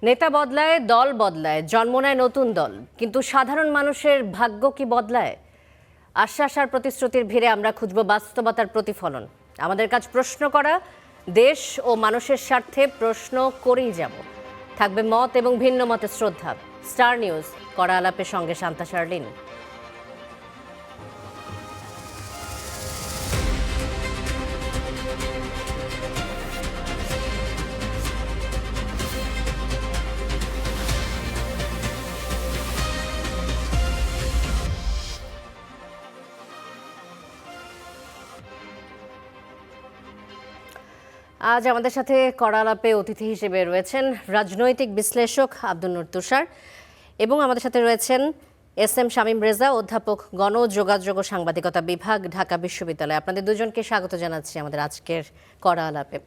নেতা বদলায়, দল বদলায়, জন্ম নেয় নতুন দল, কিন্তু সাধারণ মানুষের ভাগ্য কি বদলায়? আশ্বাস আর প্রতিশ্রুতির ভিড়ে আমরা খুঁজব বাস্তবতার প্রতিফলন। আমাদের কাজ প্রশ্ন করা, দেশ ও মানুষের স্বার্থে প্রশ্ন করেই যাব। থাকবে মত এবং ভিন্ন মতে শ্রদ্ধা। স্টার নিউজ কড়া আলাপের সঙ্গে শান্তা শার্লিন। আজ আমাদের সাথে কড়া আলাপে অতিথি হিসেবে রয়েছেন রাজনৈতিক বিশ্লেষক আব্দুল নূর তুষার, এবং আমাদের সাথে রয়েছেন এস.এম. শামীম রেজা, অধ্যাপক, গণযোগাযোগ ও সাংবাদিকতা বিভাগ, ঢাকা বিশ্ববিদ্যালয়। আপনাদের দুজনকে স্বাগত জানাচ্ছি আমাদের আজকের কড়া আলাপে।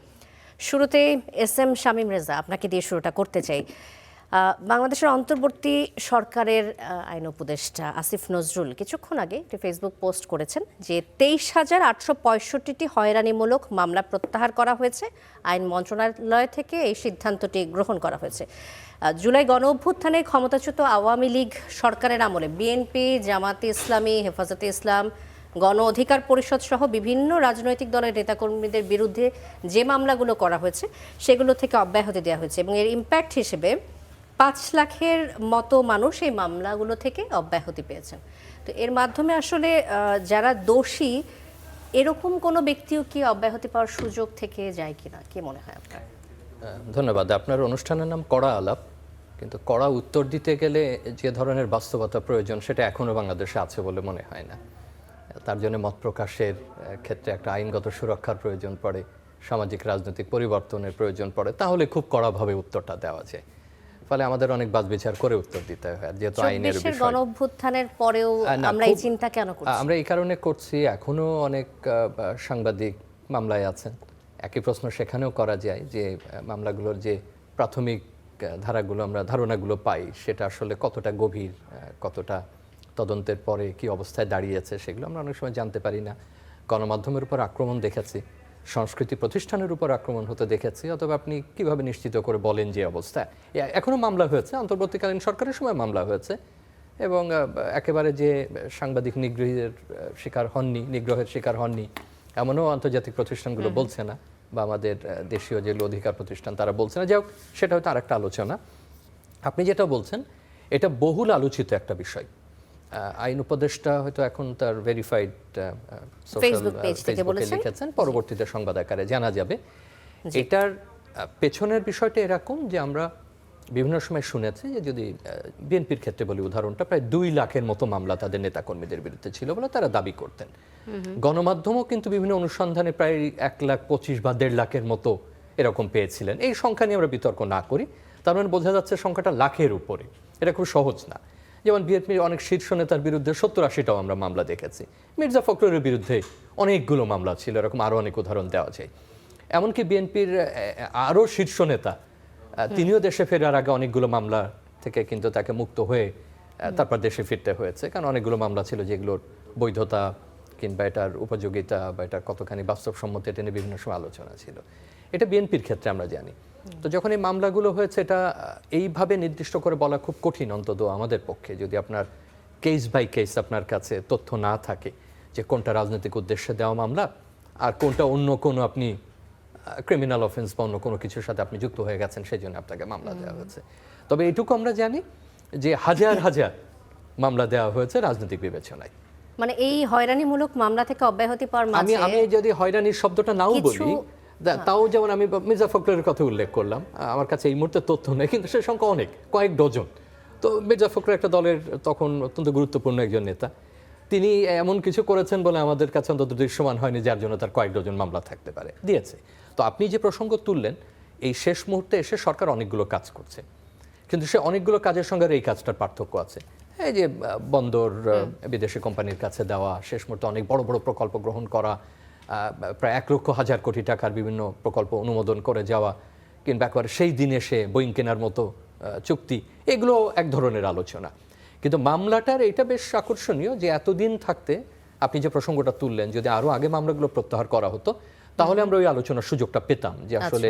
শুরুতেই এস.এম. শামীম রেজা, আপনাকে দিয়ে শুরুটা করতে চাই। বাংলাদেশের অন্তর্বর্তী সরকারের আইন উপদেষ্টা আসিফ নজরুল কিছুক্ষণ আগে একটি ফেসবুক পোস্ট করেছেন যে 23,865টি হয়রানিমূলক মামলা প্রত্যাহার করা হয়েছে। আইন মন্ত্রণালয় থেকে এই সিদ্ধান্তটি গ্রহণ করা হয়েছে। জুলাই গণ অভ্যুত্থানে ক্ষমতাচ্যুত আওয়ামী লীগ সরকারের আমলে বিএনপি, জামাতে ইসলামী, হেফাজতে ইসলাম, গণ অধিকার পরিষদ সহ বিভিন্ন রাজনৈতিক দলের নেতাকর্মীদের বিরুদ্ধে যে মামলাগুলো করা হয়েছে সেগুলো থেকে অব্যাহতি দেওয়া হয়েছে, এবং এর ইম্প্যাক্ট হিসেবে 5 লাখের মতো মানুষ এই মামলাগুলো থেকে অব্যাহতি পেয়েছেন। তো এর মাধ্যমে আসলে যারা দোষী এরকম কোনো ব্যক্তিও কি অব্যাহতি পাওয়ার সুযোগ থেকে যায় কিনা, কি মনে হয় আপনার? ধন্যবাদ। আপনার অনুষ্ঠানের নাম কড়া আলাপ, কিন্তু কড়া উত্তর দিতে গেলে যে ধরনের বাস্তবতা প্রয়োজন সেটা এখনও বাংলাদেশে আছে বলে মনে হয় না। তার জন্য মত প্রকাশের ক্ষেত্রে একটা আইনগত সুরক্ষার প্রয়োজন পড়ে, সামাজিক রাজনৈতিক পরিবর্তনের প্রয়োজন পড়ে, তাহলে খুব কড়াভাবে উত্তরটা দেওয়া যায়। ফলে আমাদের অনেক বাছবিচার করে উত্তর দিতে হয়, যেহেতু আইনের বিষয়। গণঅভ্যুত্থানের পরেও আমরা এই চিন্তা কেন করছি? আমরা এই কারণে করছি, এখনো অনেক সাংবাদিক মামলায় আছেন। একই প্রশ্ন সেখানেও করা যায় যে মামলাগুলোর যে প্রাথমিক ধারাগুলো আমরা ধারণাগুলো পাই সেটা আসলে কতটা গভীর, কতটা তদন্তের পরে কি অবস্থায় দাঁড়িয়েছে সেগুলো আমরা অনেক সময় জানতে পারি না। গণমাধ্যমের উপর আক্রমণ দেখেছি, সংস্কৃতি প্রতিষ্ঠানের উপর আক্রমণ হতে দেখেছি, অথবা আপনি কিভাবে নিশ্চিত করে বলেন যে অবস্থা। এখনো মামলা হয়েছে, অন্তর্বর্তীকালীন সরকারের সময় মামলা হয়েছে, এবং একেবারে যে সাংবাদিক নিগ্রহের শিকার হননি এমনও আন্তর্জাতিক প্রতিষ্ঠানগুলো বলছে না, বা আমাদের দেশীয় যে অধিকার প্রতিষ্ঠান তারা বলছে না। যাই হোক, সেটা হয়তো আরেকটা আলোচনা। আপনি যেটা বলছেন এটা বহুল আলোচিত একটা বিষয়। আইন উপদেষ্টা হয়তো এখন তার ভেরিফাইড ফেসবুকে লিখেছেন, পরবর্তীতে সংবাদ আকারে জানা যাবে। এটার পেছনের বিষয়টা এরকম যে আমরা বিভিন্ন সময় শুনেছি যে, যদি বিএনপির ক্ষেত্রে বলি উদাহরণটা, প্রায় 2 লাখের মতো মামলা তাদের নেতাকর্মীদের বিরুদ্ধে ছিল বলে তারা দাবি করতেন। গণমাধ্যমও কিন্তু বিভিন্ন অনুসন্ধানে প্রায় 1,25,000 বা 1.5 লাখের মতো এরকম পেয়েছিলেন। এই সংখ্যা নিয়ে আমরা বিতর্ক না করি, তার মানে বোঝা যাচ্ছে সংখ্যাটা লাখের উপরে। এটা খুব সহজ না। যেমন বিএনপির অনেক শীর্ষ নেতার বিরুদ্ধে 70-80টাও আমরা মামলা দেখেছি। মির্জা ফখরুলের বিরুদ্ধে অনেকগুলো মামলা ছিল, এরকম আরও অনেক উদাহরণ দেওয়া যায়। এমনকি বিএনপির আরও শীর্ষ নেতা তিনিও দেশে ফেরার আগে অনেকগুলো মামলা থেকে কিন্তু তাকে মুক্ত হয়ে তারপর দেশে ফিরতে হয়েছে, কারণ অনেকগুলো মামলা ছিল যেগুলোর বৈধতা কিংবা এটার উপযোগিতা বা এটা কতখানি বাস্তবসম্মত এটা নিয়ে বিভিন্ন সময় আলোচনা ছিল। এটা বিএনপির ক্ষেত্রে আমরা জানি। তো যখন এই মামলাগুলো হয়েছে, এটা এইভাবে নির্দিষ্ট করে বলা খুব কঠিন, অন্তত আমাদের পক্ষে, যদি আপনার কেস বাই কেস আপনার কাছে তথ্য না থাকে যে কোনটা রাজনৈতিক উদ্দেশ্যে দেওয়া মামলা আর কোনটা অন্য কোনো আপনি ক্রিমিনাল অফেন্স বা অন্য কোনো কিছুর সাথে আপনি যুক্ত হয়ে গেছেন সেই জন্য আপনাকে মামলা দেওয়া হয়েছে। তবে এইটুকু আমরা জানি যে হাজার হাজার মামলা দেওয়া হয়েছে রাজনৈতিক বিবেচনায়। মানে এই হয়রানিমূলক মামলা থেকে অব্যাহতি পাওয়ার মাঝে আমি যদি হয়রানির শব্দটা নাও বলি, তাও যেমন আমি মির্জা ফখরুলের কথা উল্লেখ করলাম, আমার কাছে এই মুহূর্তে তথ্য নেই, কিন্তু সে সংখ্যা অনেক, কয়েক ডজন। তো মির্জা ফখরুল একটা দলের তখন অত্যন্ত গুরুত্বপূর্ণ একজন নেতা, তিনি এমন কিছু করেছেন বলে আমাদের কাছে অন্তত দৃশ্যমান হয়নি যার জন্য তার কয়েক ডজন মামলা থাকতে পারে, দিয়েছে। তো আপনি যে প্রসঙ্গ তুললেন, এই শেষ মুহূর্তে এসে সরকার অনেকগুলো কাজ করছে, কিন্তু সে অনেকগুলো কাজের সঙ্গে এই কাজটার পার্থক্য আছে। এই যে বন্দর বিদেশি কোম্পানির কাছে দেওয়া, শেষ মুহূর্তে অনেক বড় বড় প্রকল্প গ্রহণ করা, প্রায় 1,00,000 কোটি টাকার বিভিন্ন প্রকল্প অনুমোদন করে যাওয়া, কিংবা একবারে সেই দিন এসে বোয়িং কেনার মতো চুক্তি, এগুলো এক ধরনের আলোচনা। কিন্তু মামলাটার এটা বেশ আকর্ষণীয় যে এতদিন থাকতে আপনি যে প্রসঙ্গটা তুললেন, যদি আরও আগে মামলাগুলো প্রত্যাহার করা হতো তাহলে আমরা ওই আলোচনার সুযোগটা পেতাম যে আসলে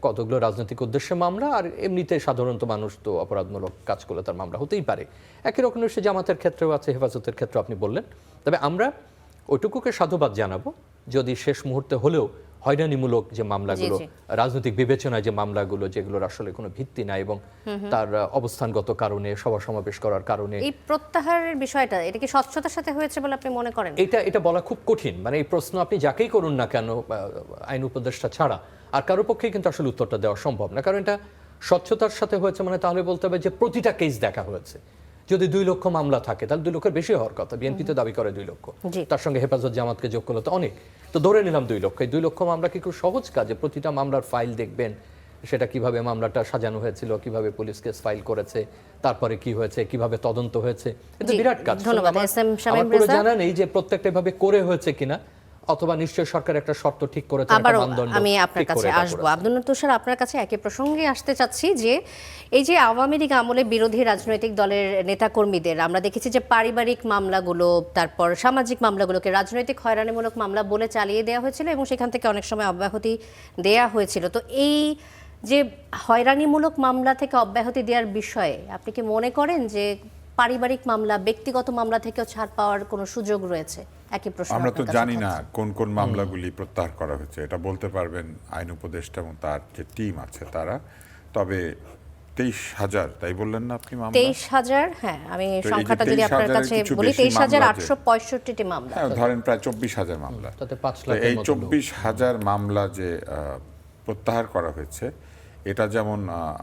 কতগুলো রাজনৈতিক উদ্দেশ্যে মামলা, আর এমনিতে সাধারণত মানুষ তো অপরাধমূলক কাজ করলে তার মামলা হতেই পারে। একই রকমের সে জামাতের ক্ষেত্রেও আছে, হেফাজতের ক্ষেত্রেও আপনি বললেন। তবে আমরা ওইটুকুকে সাধুবাদ জানাবো যদি শেষ মুহূর্তে হলেও হয়রানিমূলক যে মামলাগুলো, রাজনৈতিক বিবেচনায় যে মামলাগুলো, যেগুলোর আসলে কোনো ভিত্তি নাই এবং তার অবস্থানগত কারণে, সভা সমাবেশ করার কারণে, এই প্রত্যাহারের বিষয়টা এটা কি স্বচ্ছতার সাথে হয়েছে বলে আপনি মনে করেন? এটা বলা খুব কঠিন। মানে এই প্রশ্ন আপনি যাকেই করুন না কেন, আইন উপদেষ্টা ছাড়া আর কারোর পক্ষেই কিন্তু আসলে উত্তরটা দেওয়া সম্ভব না। কারণ এটা স্বচ্ছতার সাথে হয়েছে মানে তাহলে বলতে হবে যে প্রতিটা কেস দেখা হয়েছে। যদি 2 লক্ষ মামলা থাকে তাহলে 2 লক্ষের বেশি হওয়ার কথা। বিএনপি তো দাবি করে 2 লক্ষ, তার সঙ্গে হেফাজত জামাতকে যোগ করলে তো অনেক। তো ধরে নিলাম 2 লক্ষ। এই 2 লক্ষ মামলা কি খুব সহজ কাজে প্রতিটা মামলার ফাইল দেখবেন, সেটা কিভাবে মামলাটা সাজানো হয়েছিল, কিভাবে পুলিশ কেস ফাইল করেছে, তারপরে কি হয়েছে, কিভাবে তদন্ত হয়েছে, এটা বিরাট কাজ। ধন্যবাদ এসএম শামীম আমার পুরো রেজা। জানা নেই যে প্রত্যেকটা এভাবে করে হয়েছে কিনা, অথবা নিশ্চয় সরকার একটা শর্ত ঠিক করেছে, একটা মানদণ্ড। আমি আপনার কাছে আসবো আব্দুল তুষার, আপনার কাছে একই প্রসঙ্গে আসতে চাচ্ছি যে এই যে আওয়ামী লীগ আমলে বিরোধী রাজনৈতিক দলের নেতাকর্মীদের আমরা দেখেছি যে পারিবারিক মামলাগুলো, তারপর সামাজিক মামলাগুলোকে রাজনৈতিক হয়রানিমূলক মামলা বলে চালিয়ে দেওয়া হয়েছিল এবং সেখান থেকে অনেক সময় অব্যাহতি দেয়া হয়েছিল। তো এই যে হয়রানিমূলক মামলা থেকে অব্যাহতি দেওয়ার বিষয়ে আপনি কি মনে করেন যে পারিবারিক মামলা, ব্যক্তিগত মামলা থেকেও ছাড় পাওয়ার কোনো সুযোগ রয়েছে? একই প্রশ্ন। আমরা তো জানি না কোন কোন মামলাগুলি প্রত্যাহার করা হয়েছে, এটা বলতে পারবেন আইন উপদেষ্টা এবং তার যে টিম আছে তারা। তবে 23,000 তাই বললেন না আপনি মামলা? 23,000, হ্যাঁ, আমি সংখ্যাটা যদি আপনার কাছে বলি 23,865টি মামলা, হ্যাঁ, ধরেন প্রায় 24,000 মামলা। তাতে 5 লাখ। এই 24,000 মামলা যে প্রত্যাহার করা হয়েছে, এটা যেমন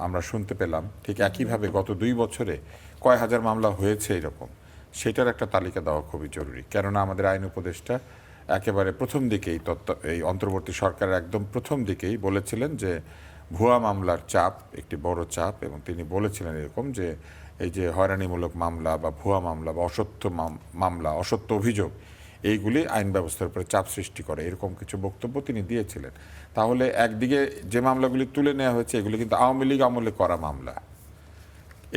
আমরা শুনতে পেলাম, ঠিক একইভাবে গত 2 বছরে কয় হাজার মামলা হয়েছে এরকম, সেটার একটা তালিকা দেওয়া খুবই জরুরি। কেননা আমাদের আইন উপদেষ্টা একেবারে প্রথম দিকেই এই অন্তর্বর্তী সরকারের একদম প্রথম দিকেই বলেছিলেন যে ভুয়া মামলার চাপ একটি বড় চাপ, এবং তিনি বলেছিলেন এরকম যে এই যে হয়রানিমূলক মামলা বা ভুয়া মামলা বা অসত্য মামলা, অসত্য অভিযোগ, এইগুলি আইন ব্যবস্থার উপরে চাপ সৃষ্টি করে, এরকম কিছু বক্তব্য তিনি দিয়েছিলেন। তাহলে একদিকে যে মামলাগুলি তুলে নেওয়া হয়েছে এগুলি কিন্তু আওয়ামী লীগ আমলে করা মামলা,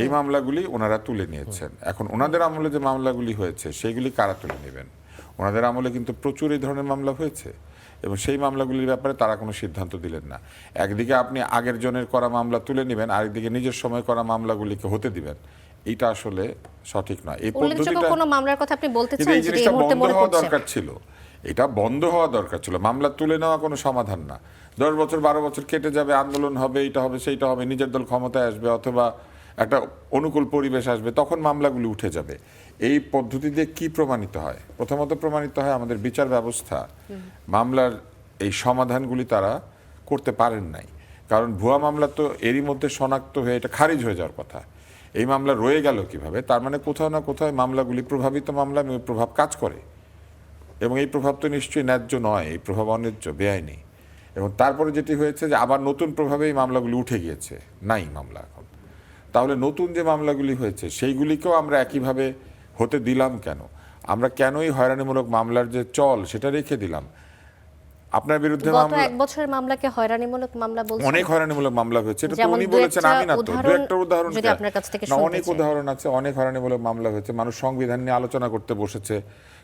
এই মামলাগুলি ওনারা তুলে নিয়েছেন। এখন ওনাদের আমলে যে মামলাগুলি হয়েছে সেগুলি কারা তুলে নেবেন? ওনাদের আমলে কিন্তু প্রচুর এই ধরনের মামলা হয়েছে এবং সেই মামলাগুলির ব্যাপারে তারা কোনো সিদ্ধান্ত দিলেন না। একদিকে আপনি আগের জনের করা মামলা তুলে নেবেন, আরেকদিকে নিজের সময় করা মামলাগুলিকে হতে দিবেন, এটা আসলে সঠিক নয়। এই পদ্ধতিটা, কোনো মামলার কথা আপনি বলতে চান এই জিনিসটা বন্ধ হওয়া দরকার ছিল, এটা বন্ধ হওয়া দরকার ছিল। মামলা তুলে নেওয়া কোনো সমাধান না। 10 বছর 12 বছর কেটে যাবে, আন্দোলন হবে, এইটা হবে সেইটা হবে, নিজের দল ক্ষমতায় আসবে অথবা একটা অনুকূল পরিবেশ আসবে, তখন মামলাগুলি উঠে যাবে। এই পদ্ধতি দিয়ে কি প্রমাণিত হয়? প্রথমত প্রমাণিত হয় আমাদের বিচার ব্যবস্থা মামলার এই সমাধানগুলি তারা করতে পারেন নাই। কারণ ভুয়া মামলা তো এরই মধ্যে শনাক্ত হয়ে এটা খারিজ হয়ে যাওয়ার কথা। এই মামলা রয়ে গেল কিভাবে? তার মানে কোথাও না কোথাও মামলাগুলি প্রভাবিত মামলা এবং প্রভাব কাজ করে, এবং এই প্রভাব তো নিশ্চয়ই ন্যায্য নয়, এই প্রভাব অন্যায্য, বেআইনি। এবং তারপরে যেটি হয়েছে যে আবার নতুন প্রভাবে এই মামলাগুলি উঠে গিয়েছে, নাই মামলা এখন। তাহলে নতুন যে মামলাগুলি হয়েছে সেইগুলিকেও আমরা একইভাবে হতে দিলাম কেন? আমরা কেনই হয়রানিমূলক মামলার যে চল সেটা রেখে দিলাম? আপনার বিরুদ্ধে গত 1 বছরের মামলাকে হয়রানিমূলক মামলা বলছেন? অনেক হয়রানিমূলক মামলা হয়েছে, এটা তো উনি বলেছেন, আমি না তো। দু একটা উদাহরণ যদি আপনার কাছ থেকে না, অনেক উদাহরণ আছে, অনেক হয়রানিমূলক মামলা হয়েছে। মানুষ সংবিধান নিয়ে আলোচনা করতে বসেছে,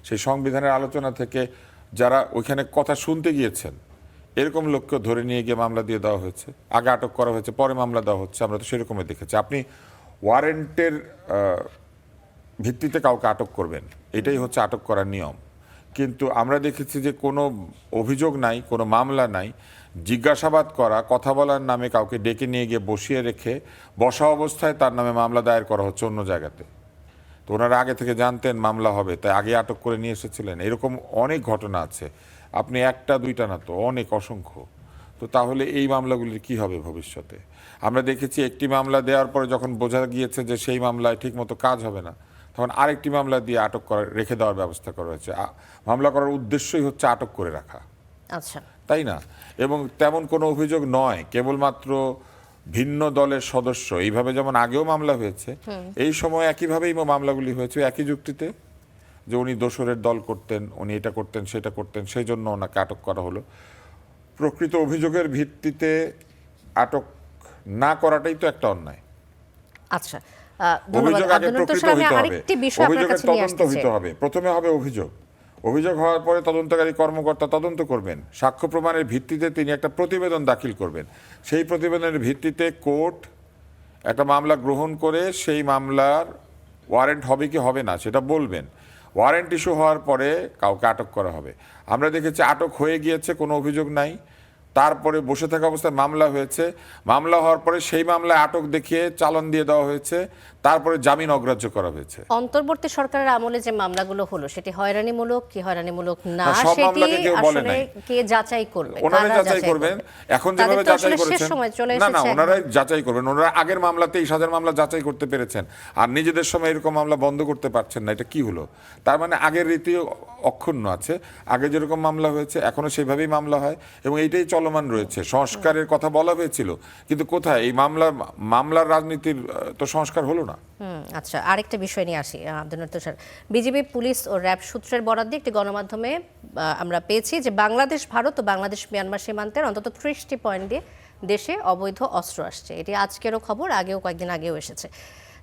সেই সংবিধানের আলোচনা থেকে যারা ওইখানে কথা শুনতে গিয়েছেন এরকম লোককে ধরে নিয়ে গিয়ে মামলা দিয়ে দেওয়া হয়েছে, আগে আটক করা হয়েছে, পরে মামলা দেওয়া হচ্ছে। আমরা তো সেরকমই দেখেছি। আপনি ওয়ারেন্টের ভিত্তিতে কাউকে আটক করবেন, এটাই হচ্ছে আটক করার নিয়ম। কিন্তু আমরা দেখেছি যে কোনো অভিযোগ নাই, কোনো মামলা নাই, জিজ্ঞাসাবাদ করা, কথা বলার নামে কাউকে ডেকে নিয়ে গিয়ে বসিয়ে রেখে বসা অবস্থায় তার নামে মামলা দায়ের করা হচ্ছে অন্য জায়গাতে। তো ওনারা আগে থেকে জানতেন মামলা হবে, তাই আগে আটক করে নিয়ে এসেছিলেন। এরকম অনেক ঘটনা আছে, আপনি একটা দুইটা না তো, অনেক, অসংখ্য। তো তাহলে এই মামলাগুলির কি হবে ভবিষ্যতে? আমরা দেখেছি একটি মামলা দেওয়ার পরে যখন বোঝা গিয়েছে যে সেই মামলায় ঠিকমতো কাজ হবে না, তখন আরেকটি মামলা দিয়ে আটক করা, রেখে দেওয়ার ব্যবস্থা করা হয়েছে। মামলা করার উদ্দেশ্যই হচ্ছে আটক করে রাখা, আচ্ছা, তাই না? এবং তেমন কোনো অভিযোগ নয়, কেবলমাত্র ভিন্ন দলের সদস্য। এইভাবে যেমন আগেও মামলা হয়েছে, এই সময় একইভাবেই মামলাগুলি হয়েছে, একই যুক্তিতে যে উনি দোসরের দল করতেন, উনি এটা করতেন সেটা করতেন, সেই জন্য ওনাকে আটক করা হলো। প্রকৃত অভিযোগের ভিত্তিতে আটক না করাটাই তো একটা অন্যায়। আচ্ছা, অভিযোগ আগে প্রকৃত হইতে হবে, অভিযোগের তদন্ত হইতে হবে। প্রথমে হবে অভিযোগ, অভিযোগ হওয়ার পরে তদন্তকারী কর্মকর্তা তদন্ত করবেন, সাক্ষ্য প্রমাণের ভিত্তিতে তিনি একটা প্রতিবেদন দাখিল করবেন। সেই প্রতিবেদনের ভিত্তিতে কোর্ট একটা মামলা গ্রহণ করে সেই মামলার ওয়ারেন্ট হবে কি হবে না সেটা বলবেন। ওয়ারেন্ট ইস্যু হওয়ার পরে কাউকে আটক করা হবে। আমরা দেখেছি আটক হয়ে গিয়েছে, কোনো অভিযোগ নাই, তারপরে বসে থাকা অবস্থায় মামলা হয়েছে, মামলা হওয়ার পরে সেই মামলায় আটক দেখিয়ে চালান দিয়ে দেওয়া হয়েছে, তারপরে জামিন অগ্রাহ্য করা হয়েছে। অন্তর্বর্তী সরকারের আমলে যে মামলাগুলো হলো সেটি হয়রানিমূলক কি হয়রানিমূলক না, না, সব সেটি মামলাকে কেউ বলে আসলে নাই। কে যাচাই করবে? ওনারা কারা যাচাই করবেন। এখন যেভাবে তাদের তো যাচাই আসলে শেষ করেছেন, সময় চলে না না, এসেছে ওনারাই এখন। যাচাই করবেন। ওনারা আগের মামলা 23,000 মামলা যাচাই করতে পেরেছেন, আর নিজেদের সময় এরকম মামলা বন্ধ করতে পারছেন না। এটা কি হলো? তার মানে আগের রীতি অক্ষুণ্ণ আছে। আগে যেরকম মামলা হয়েছে এখনো সেভাবেই মামলা হয় এবং এইটাই চলমান রয়েছে। সংস্কারের কথা বলা হয়েছিল, কিন্তু কোথায় এই মামলার রাজনীতির তো সংস্কার হলো না। আচ্ছা, আরেকটা বিষয় নিয়ে আসি আব্দুল নূর তুষার। বিজিবি, পুলিশ ও র্যাব সূত্রের বরাত দিয়ে একটি গণমাধ্যমে আমরা পেয়েছি যে বাংলাদেশ ভারত ও বাংলাদেশ মিয়ানমার সীমান্তের অন্তত 30টি পয়েন্ট দিয়ে দেশে অবৈধ অস্ত্র আসছে। এটি আজকেরও খবর, আগেও কয়েকদিন আগেও এসেছে।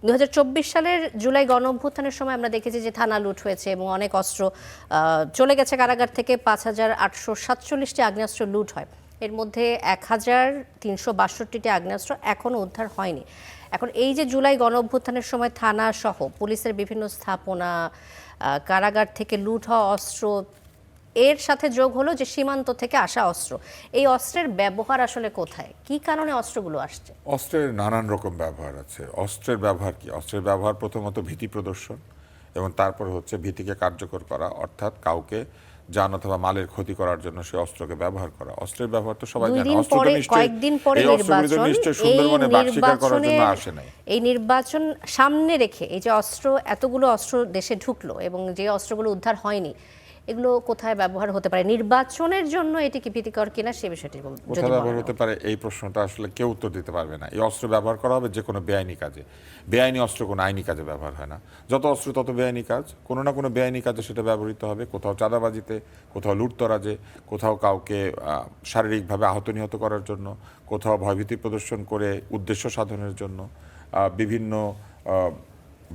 2024 সালের জুলাই গণ অভ্যুত্থানের সময় আমরা দেখেছি যে থানা লুট হয়েছে এবং অনেক অস্ত্র চলে গেছে কারাগার থেকে। 5,847টি আগ্নেয়াস্ত্র লুট হয়, এর মধ্যে 1,362টি আগ্নেয়াস্ত্র এখনও উদ্ধার হয়নি। এখন এই যে জুলাই গণ অভ্যুত্থানের সময় থানা সহ পুলিশের বিভিন্ন স্থাপনা, কারাগার থেকে লুট হওয়া অস্ত্র, এর সাথে যোগ হলো যে সীমান্ত থেকে আসা অস্ত্র, এই অস্ত্রের ব্যবহার আসলে কোথায়, কি কারণে অস্ত্রগুলো আসছে? অস্ত্রের নানান রকম ব্যবহার আছে। অস্ত্রের ব্যবহার কি? অস্ত্রের ব্যবহার প্রথমত ভীতি প্রদর্শন এবং তারপর হচ্ছে ভীতিকে কার্যকর করা, অর্থাৎ কাউকে যান অথবা মালের ক্ষতি করার জন্য সেই অস্ত্রকে ব্যবহার করা। অস্ত্রের ব্যবহার তো সবাই জানে। অস্ত্র তো নিশ্চয়ই কয়েকদিন পরে এই অস্ত্রগুলো তো নিশ্চয়ই সুন্দরবনে বাঘ শিকার করার জন্য আসে নাই। এই নির্বাচন সামনে রেখে এই যে এতগুলো অস্ত্র দেশে ঢুকলো এবং যে অস্ত্রগুলো উদ্ধার হয়নি, এগুলো কোথায় ব্যবহার হতে পারে? নির্বাচনের জন্য এটি কি ভীতিকর কিনা সে বিষয়টি কোথায় ব্যবহার হতে পারে এই প্রশ্নটা আসলে কেউ উত্তর দিতে পারবে না। এই অস্ত্র ব্যবহার করা হবে যে কোনো বেআইনি কাজে। বেআইনি অস্ত্র কোনো আইনি কাজে ব্যবহার হয় না। যত অস্ত্র তত বেআইনি কাজ, কোনো না কোনো বেআইনি কাজে সেটা ব্যবহৃত হবে। কোথাও চাঁদাবাজিতে, কোথাও লুটতরাজে, কোথাও কাউকে শারীরিকভাবে আহত নিহত করার জন্য, কোথাও ভয়ভীতি প্রদর্শন করে উদ্দেশ্য সাধনের জন্য, বিভিন্ন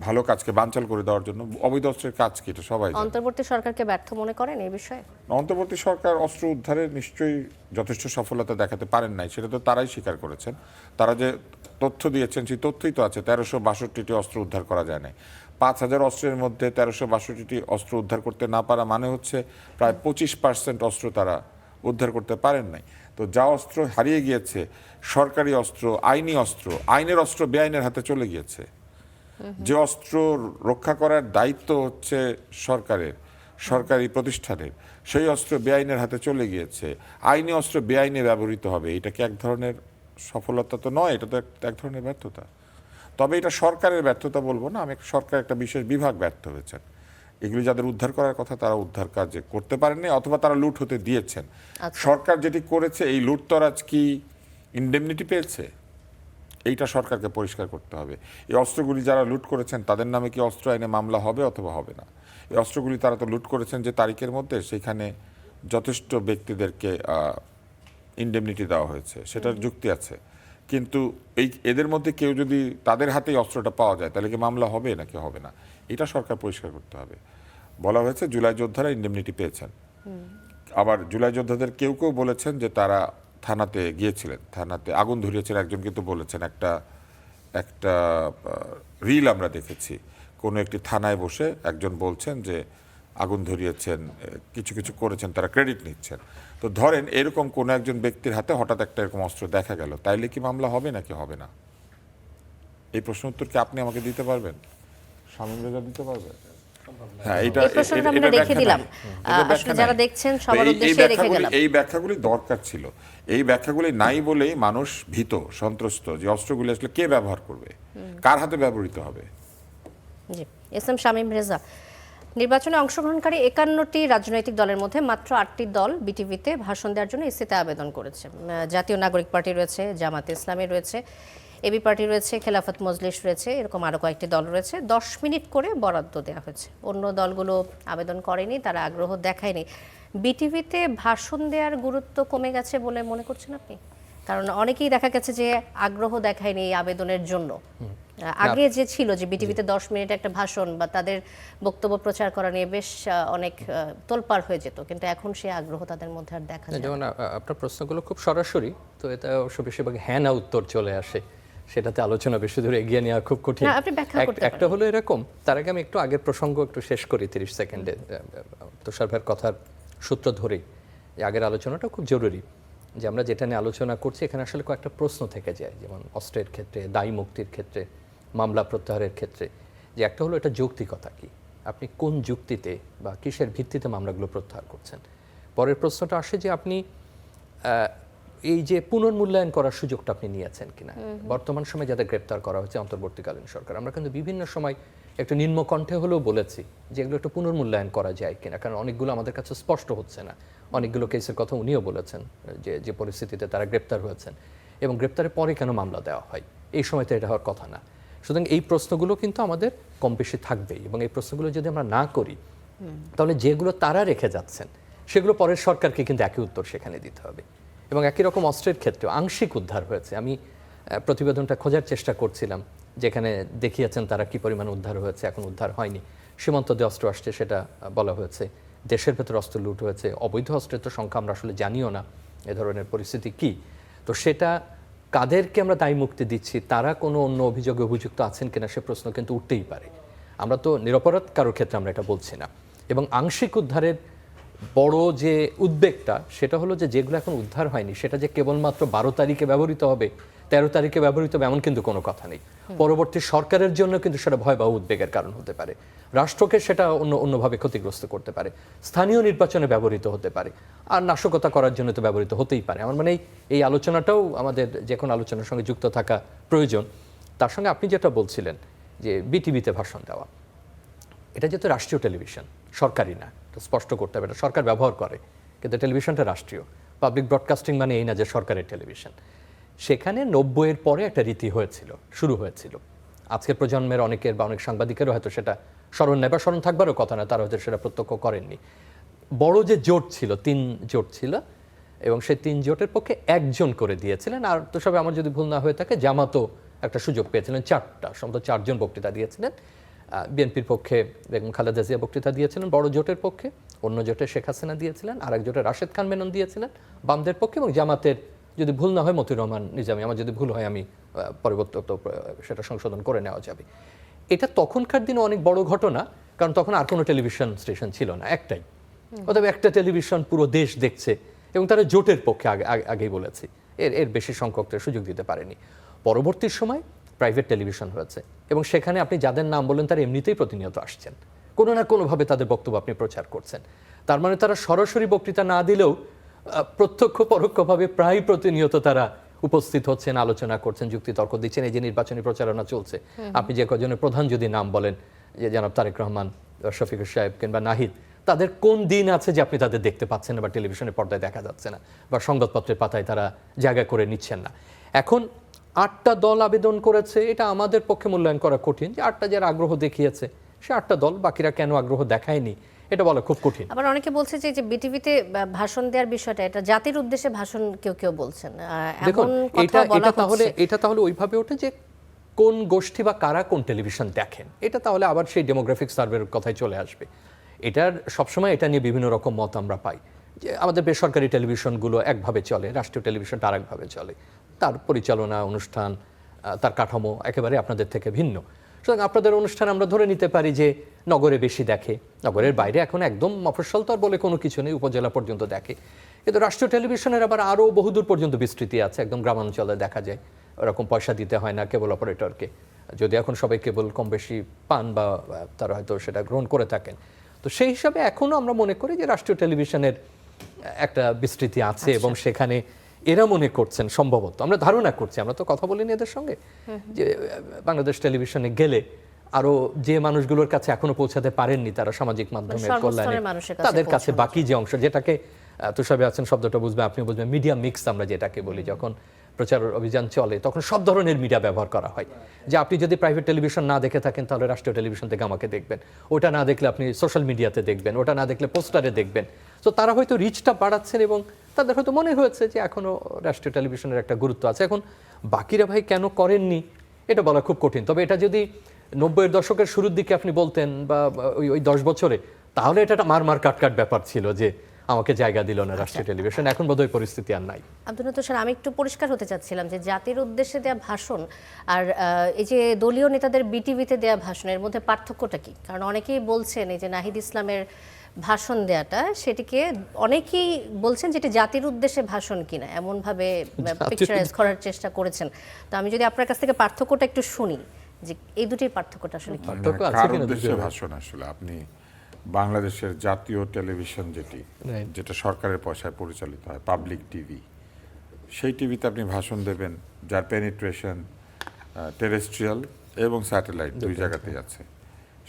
ভালো কাজকে বানচাল করে দেওয়ার জন্য। অবৈধ অস্ত্রের কাজ কি এটা সবাই জানে। অন্তর্বর্তী সরকারকে ব্যর্থ মনে করেন এই বিষয়ে? অন্তর্বর্তী সরকার অস্ত্র উদ্ধারে নিশ্চয়ই যথেষ্ট সফলতা দেখাতে পারেন নাই, সেটা তো তারাই স্বীকার করেছেন। তারা যে তথ্য দিয়েছেন সেই তথ্যই তো আছে। 1362টি অস্ত্র উদ্ধার করা যায় না। 5,000 অস্ত্রের মধ্যে 1362টি অস্ত্র উদ্ধার করতে না পারা মানে হচ্ছে প্রায় 25% অস্ত্র তারা উদ্ধার করতে পারেন নাই। তো যা অস্ত্র হারিয়ে গিয়েছে, সরকারি অস্ত্র, আইনি অস্ত্র, আইনের অস্ত্র বেআইনের হাতে চলে গিয়েছে। যে অস্ত্র রক্ষা করার দায়িত্ব হচ্ছে সরকারের, সরকারি প্রতিষ্ঠানের, সেই অস্ত্র বেআইনের হাতে চলে গিয়েছে। আইনি অস্ত্র বেআইনে ব্যবহৃত হবে, এটা কি এক ধরনের সফলতা তো নয়, এটা তো এক ধরনের ব্যর্থতা। তবে এটা সরকারের ব্যর্থতা বলবো না, আমি সরকার একটা বিশেষ বিভাগ ব্যর্থ হয়েছেন। এগুলি যাদের উদ্ধার করার কথা তারা উদ্ধার কাজ করতে পারেননি, অথবা তারা লুট হতে দিয়েছেন। সরকার যেটি করেছে, এই লুটতরাজ কি ইনডেমনিটি পেয়েছে? এইটা সরকারকে পরিষ্কার করতে হবে। এই অস্ত্রগুলি যারা লুট করেছেন তাদের নামে কি অস্ত্র আইনে মামলা হবে অথবা হবে না? এই অস্ত্রগুলি তারা তো লুট করেছেন যে তারিখের মধ্যে, সেখানে যথেষ্ট ব্যক্তিদেরকে ইনডেমনিটি দেওয়া হয়েছে, সেটার যুক্তি আছে। কিন্তু এদের মধ্যে কেউ যদি তাদের হাতেই অস্ত্রটা পাওয়া যায় তাহলে কি মামলা হবে নাকি হবে না, এটা সরকার পরিষ্কার করতে হবে। বলা হয়েছে জুলাই যোদ্ধারা ইনডেমনিটি পেয়েছেন। আবার জুলাই যোদ্ধাদের কেউ কেউ বলেছেন যে তারা থানাতে গিয়েছিলেন, থানাতে আগুন ধরিয়েছেন। একজন কিন্তু বলেছেন, একটা রিল আমরা দেখেছি, কোনো একটি থানায় বসে একজন বলছেন যে আগুন ধরিয়েছেন, কিছু কিছু করেছেন, তারা ক্রেডিট নিচ্ছেন। তো ধরেন এরকম কোনো একজন ব্যক্তির হাতে হঠাৎ একটা এরকম অস্ত্র দেখা গেল, তাইলে কি মামলা হবে নাকি হবে না? এই প্রশ্ন উত্তর কি আপনি আমাকে দিতে পারবেন? শামীম রেজা দিতে পারবে? হ্যাঁ, এই প্রশ্নটা আমরা রেখে দিলাম, আসলে যারা দেখছেন সবার উদ্দেশ্যে রেখে গেলাম। এই ব্যাখ্যাগুলি দরকার ছিল। এই ব্যাখ্যাগুলি নাই বলেই মানুষ ভীত, সন্ত্রস্ত যে অস্ত্রগুলি আসলে কে ব্যবহার করবে, কার হাতে ব্যবহৃত হবে। জি, এস এম শামীম রেজা। নির্বাচনে অংশগ্রহণকারী 51টি রাজনৈতিক দলের মধ্যে মাত্র 8টি দল বিটিভিতে ভাষণ দেওয়ার জন্য ইসিতে আবেদন করেছে। জাতীয় নাগরিক পার্টি রয়েছে, জামাতে ইসলামী রয়েছে, এবি পার্টি রয়েছে, খেলাফত মজলিস রয়েছে, এরকম আরও কয়েকটি দল রয়েছে। 10 মিনিট করে বরাদ্দ দেওয়া হয়েছে। অন্য দলগুলো আবেদন করেনি, তারা আগ্রহ দেখায়নি। বিটিভিতে ভাষণ দেওয়ার গুরুত্ব কমে গেছে বলে মনে করছেন আপনি? কারণ অনেকেই দেখা গেছে যে আগ্রহ দেখায়নি এই আবেদনের জন্য। আগে যে ছিল যে বিটিভিতে 10 মিনিট একটা ভাষণ বা তাদের বক্তব্য প্রচার করা নিয়ে বেশ অনেক তোলপাড় হয়ে যেত, কিন্তু এখন সে আগ্রহ তাদের মধ্যে আর দেখা যায় না। যেমন আপনার প্রশ্নগুলো খুব সরাসরি, তো এটা অবশ্য বেশিরভাগ হ্যাঁ না উত্তর চলে আসে, সেটাতে আলোচনা বেশি দূর এগিয়ে নেওয়া খুব কঠিন। না, আপনি ব্যাখ্যা করতে একটা হলো এরকম, তার আগে আমি একটু আগের প্রসঙ্গ একটু শেষ করি 30 সেকেন্ডে তুষার ভাইয়ের কথার সূত্র ধরেই, যে আগের আলোচনাটা খুব জরুরি, যে আমরা যেটা নিয়ে আলোচনা করছি এখানে আসলে কয়েকটা প্রশ্ন থেকে যায়, যেমন অস্ত্রের ক্ষেত্রে, দায়ী মুক্তির ক্ষেত্রে, মামলা প্রত্যাহারের ক্ষেত্রে, যে একটা হলো এটা যৌক্তিকতা কি, আপনি কোন যুক্তিতে বা কিসের ভিত্তিতে মামলাগুলো প্রত্যাহার করছেন। পরের প্রশ্নটা আসে যে আপনি এই যে পুনর্মূল্যায়ন করার সুযোগটা আপনি নিয়েছেন কিনা। বর্তমান সময়ে যাদের গ্রেপ্তার করা হচ্ছে অন্তর্বর্তীকালীন সরকার, আমরা কিন্তু বিভিন্ন সময় একটু নিম্নকণ্ঠে হলেও বলেছি যে এগুলো একটু পুনর্মূল্যায়ন করা যায় কিনা, কারণ অনেকগুলো আমাদের কাছে স্পষ্ট হচ্ছে না। অনেকগুলো কেসের কথা উনিও বলেছেন যে যে পরিস্থিতিতে তারা গ্রেপ্তার হয়েছেন এবং গ্রেপ্তারের পরে কেন মামলা দেওয়া হয়, এই সময়তে এটা হওয়ার কথা না। সুতরাং এই প্রশ্নগুলো কিন্তু আমাদের কম বেশি থাকবেই, এবং এই প্রশ্নগুলো যদি আমরা না করি তাহলে যেগুলো তারা রেখে যাচ্ছেন সেগুলো পরের সরকারকে কিন্তু একই উত্তর সেখানে দিতে হবে। এবং একই রকম অস্ত্রের ক্ষেত্রেও আংশিক উদ্ধার হয়েছে, আমি প্রতিবেদনটা খোঁজার চেষ্টা করছিলাম যেখানে দেখিয়েছেন তারা কি পরিমাণ উদ্ধার হয়েছে, এখন উদ্ধার হয়নি। সীমান্ত দিয়ে অস্ত্র আসছে সেটা বলা হয়েছে, দেশের ভেতর অস্ত্র লুট হয়েছে, অবৈধ অস্ত্রের তো সংখ্যা আমরা আসলে জানিও না এ ধরনের পরিস্থিতি কি। তো সেটা কাদেরকে আমরা দায়ী মুক্তি দিচ্ছি, তারা কোনো অন্য অভিযোগে অভিযুক্ত আছেন কিনা সে প্রশ্ন কিন্তু উঠতেই পারে। আমরা তো নিরপরাধ কারোর ক্ষেত্রে আমরা এটা বলছি না। এবং আংশিক উদ্ধারের বড় যে উদ্বেগটা সেটা হলো যে যেগুলো এখন উদ্ধার হয়নি সেটা যে কেবলমাত্র 12 তারিখে ব্যবহৃত হবে, 13 তারিখে ব্যবহৃত হবে এমন কিন্তু কোনো কথা নেই। পরবর্তী সরকারের জন্য কিন্তু সেটা ভয় বা উদ্বেগের কারণ হতে পারে, রাষ্ট্রকে সেটা অন্যভাবে ক্ষতিগ্রস্ত করতে পারে, স্থানীয় নির্বাচনে ব্যবহৃত হতে পারে, আর নাশকতা করার জন্য তো ব্যবহৃত হতেই পারে। আমার মানে এই আলোচনাটাও আমাদের যে কোনো আলোচনার সঙ্গে যুক্ত থাকা প্রয়োজন। তার সঙ্গে আপনি যেটা বলছিলেন যে বিটিভিতে ভাষণ দেওয়া, এটা যেহেতু রাষ্ট্রীয় টেলিভিশন, সরকারি না, স্পষ্ট করতে হবে, এটা সরকার ব্যবহার করে, কিন্তু টেলিভিশনটা রাষ্ট্রীয়। পাবলিক ব্রডকাস্টিং মানে এই না যে সরকারের টেলিভিশন। সেখানে 90-এর পরে একটা রীতি হয়েছিল, শুরু হয়েছিল। আজকের প্রজন্মের অনেকের বা অনেক সাংবাদিকেরও হয়তো সেটা স্মরণ নেই বা স্মরণ থাকবারও কথা না, তারা হয়তো সেটা প্রত্যক্ষ করেননি। বড় যে জোট ছিল, 3 জোট ছিল, এবং সেই 3 জোটের পক্ষে একজন করে দিয়েছিলেন। আর তো সবে আমার যদি ভুল না হয়ে থাকে জামাতও একটা সুযোগ পেয়েছিলেন, 4টা সম্ভবত 4 জন বক্তৃতা দিয়েছিলেন। বিএনপির পক্ষে বেগম খালেদা জিয়া বক্তৃতা দিয়েছিলেন বড় জোটের পক্ষে, অন্য জোটে শেখ হাসিনা দিয়েছিলেন, আর এক জোটে রাশেদ খান মেনন দিয়েছিলেন বামদের পক্ষে, এবং জামাতের যদি ভুল না হয় মতিউর রহমান নিজামী। আমার যদি ভুল হয় আমি পরবর্তী সেটা সংশোধন করে নেওয়া যাবে। এটা তখনকার দিনে অনেক বড় ঘটনা, কারণ তখন আর কোনো টেলিভিশন স্টেশন ছিল না, একটাই। অতএব একটা টেলিভিশন পুরো দেশ দেখছে, এবং তারা জোটের পক্ষে আগেই বলেছি, এর বেশি সংখ্যকদের সুযোগ দিতে পারেনি। পরবর্তী সময় প্রাইভেট টেলিভিশন হয়েছে, এবং সেখানে আপনি যাদের নাম বলেন তারা এমনিতেই প্রতিনিয়ত আসছেন, কোনো না কোনোভাবে তাদের বক্তব্য আপনি প্রচার করছেন। তার মানে তারা সরাসরি বক্তৃতা না দিলেও প্রত্যক্ষ পরোক্ষভাবে প্রায় প্রতিনিয়ত তারা উপস্থিত হচ্ছেন, আলোচনা করছেন, যুক্তিতর্ক দিচ্ছেন। এই যে নির্বাচনী প্রচারণা চলছে, আপনি যে কজনের প্রধান যদি নাম বলেন, যে জনাব তারেক রহমান, শফিকুর সাহেব কিংবা নাহিদ, তাদের কোন দিন আছে যে আপনি তাদের দেখতে পাচ্ছেন না বা টেলিভিশনের পর্দায় দেখা যাচ্ছে না বা সংবাদপত্রের পাতায় তারা জায়গা করে নিচ্ছেন না। এখন 8টা দল আবেদন করেছে, এটা আমাদের পক্ষে মূল্যায়ন করা কঠিন যে 8টা যারা আগ্রহ দেখিয়েছে সে 8টা দল, বাকিরা কেন আগ্রহ দেখায়নি এটা বলা খুব কঠিন। আবার অনেকে বলছে যে বিটিভিতে ভাষণ দেওয়ার বিষয়টা এটা জাতির উদ্দেশ্যে ভাষণ কেউ বলছেন, দেখুন এমন কথা বলা হচ্ছে। এটা তাহলে ওইভাবে ওঠে যে কোন গোষ্ঠী বা কারা কোন টেলিভিশন দেখেন, এটা তাহলে আবার সেই ডেমোগ্রাফিক সার্ভের কথায় চলে আসবে। এটার সবসময় এটা নিয়ে বিভিন্ন রকম মত আমরা পাই, যে আমাদের বেসরকারি টেলিভিশনগুলো একভাবে চলে, রাষ্ট্রীয় টেলিভিশনটা আরেকভাবে চলে, তার পরিচালনা, অনুষ্ঠান, তার কাঠামো একেবারে আপনাদের থেকে ভিন্ন। সুতরাং আপনাদের অনুষ্ঠান আমরা ধরে নিতে পারি যে নগরে বেশি দেখে, নগরের বাইরে এখন একদম মফস্বল তো আর বলে কোনো কিছু নেই, উপজেলা পর্যন্ত দেখে। কিন্তু রাষ্ট্রীয় টেলিভিশনের আবার আরও বহুদূর পর্যন্ত বিস্তৃতি আছে, একদম গ্রামাঞ্চলে দেখা যায়, ওরকম পয়সা দিতে হয় না কেবল অপারেটরকে, যদি এখন সবাই কেবল কম বেশি পান বা তারা হয়তো সেটা গ্রহণ করে থাকেন। তো সেই হিসাবে এখনও আমরা মনে করি যে রাষ্ট্রীয় টেলিভিশনের একটা বিস্তৃতি আছে, এবং সেখানে এরা মনে করছেন সম্ভবত, আমরা ধারণা করছি, আমরা তো কথা বলিনি এদের সঙ্গে, যে বাংলাদেশ টেলিভিশনে গেলে আরো যে মানুষগুলোর কাছে এখনো পৌঁছাতে পারেননি, তারা সামাজিক মাধ্যমের কল্যাণে তাদের কাছে বাকি যে অংশ, যেটাকে তুষার আছেন শব্দটা বুঝবে, আপনি বুঝবেন, মিডিয়া মিক্স আমরা যেটাকে বলি। যখন প্রচার অভিযান চলে তখন সব ধরনের মিডিয়া ব্যবহার করা হয়, যে আপনি যদি প্রাইভেট টেলিভিশন না দেখে থাকেন তাহলে রাষ্ট্রীয় টেলিভিশন থেকে আমাকে দেখবেন, ওটা না দেখলে আপনি সোশ্যাল মিডিয়াতে দেখবেন, ওটা না দেখলে পোস্টারে দেখবেন। তো তারা হয়তো রিচটা বাড়াচ্ছেন, এবং তাদের হয়তো মনে হয়েছে যে এখনো রাষ্ট্রীয় টেলিভিশনের একটা গুরুত্ব আছে। এখন বাকিরা ভাই কেন করেননি, এটা বলা খুব কঠিন। তবে এটা যদি 90-এর দশকের শুরুর দিকে আপনি বলতেন বা ওই 10 বছরে, তাহলে এটা একটা মার কাট ব্যাপার ছিল যে আমাকে জায়গা দিল না রাষ্ট্রীয় টেলিভিশন। এখন বোধহয় পরিস্থিতি আর নাই। আব্দুল নূর তুষার, আমি একটু পরিষ্কার হতে চাচ্ছিলাম যে জাতির উদ্দেশ্যে দেওয়া ভাষণ আর এই যে দলীয় নেতাদের বিটিভিতে দেওয়া ভাষণের মধ্যে পার্থক্যটা কি? কারণ অনেকেই বলছেন এই যে নাহিদ ইসলামের ভাষণ দেওয়াটা, সেটিকে অনেকেই বলছেন যেটি জাতির উদ্দেশ্যে ভাষণ কিনা, এমনভাবে পিকচারাইজ করার চেষ্টা করেছেন। তো আমি যদি আপনার কাছ থেকে পার্থক্যটা একটু শুনি যে এই দুটির পার্থক্যটা আসলে কি? পার্থক্য আছে কার কিনা উদ্দেশ্যে দুটোর? ভাষণ? আসলে আপনি বাংলাদেশের জাতীয় টেলিভিশন যেটা সরকারের পয়সায় পরিচালিত হয়, পাবলিক টিভি, সেই টিভিতে আপনি ভাষণ দেবেন যার পেনিট্রেশন টেরেস্ট্রিয়াল এবং স্যাটেলাইট দুই জায়গাতেই আছে।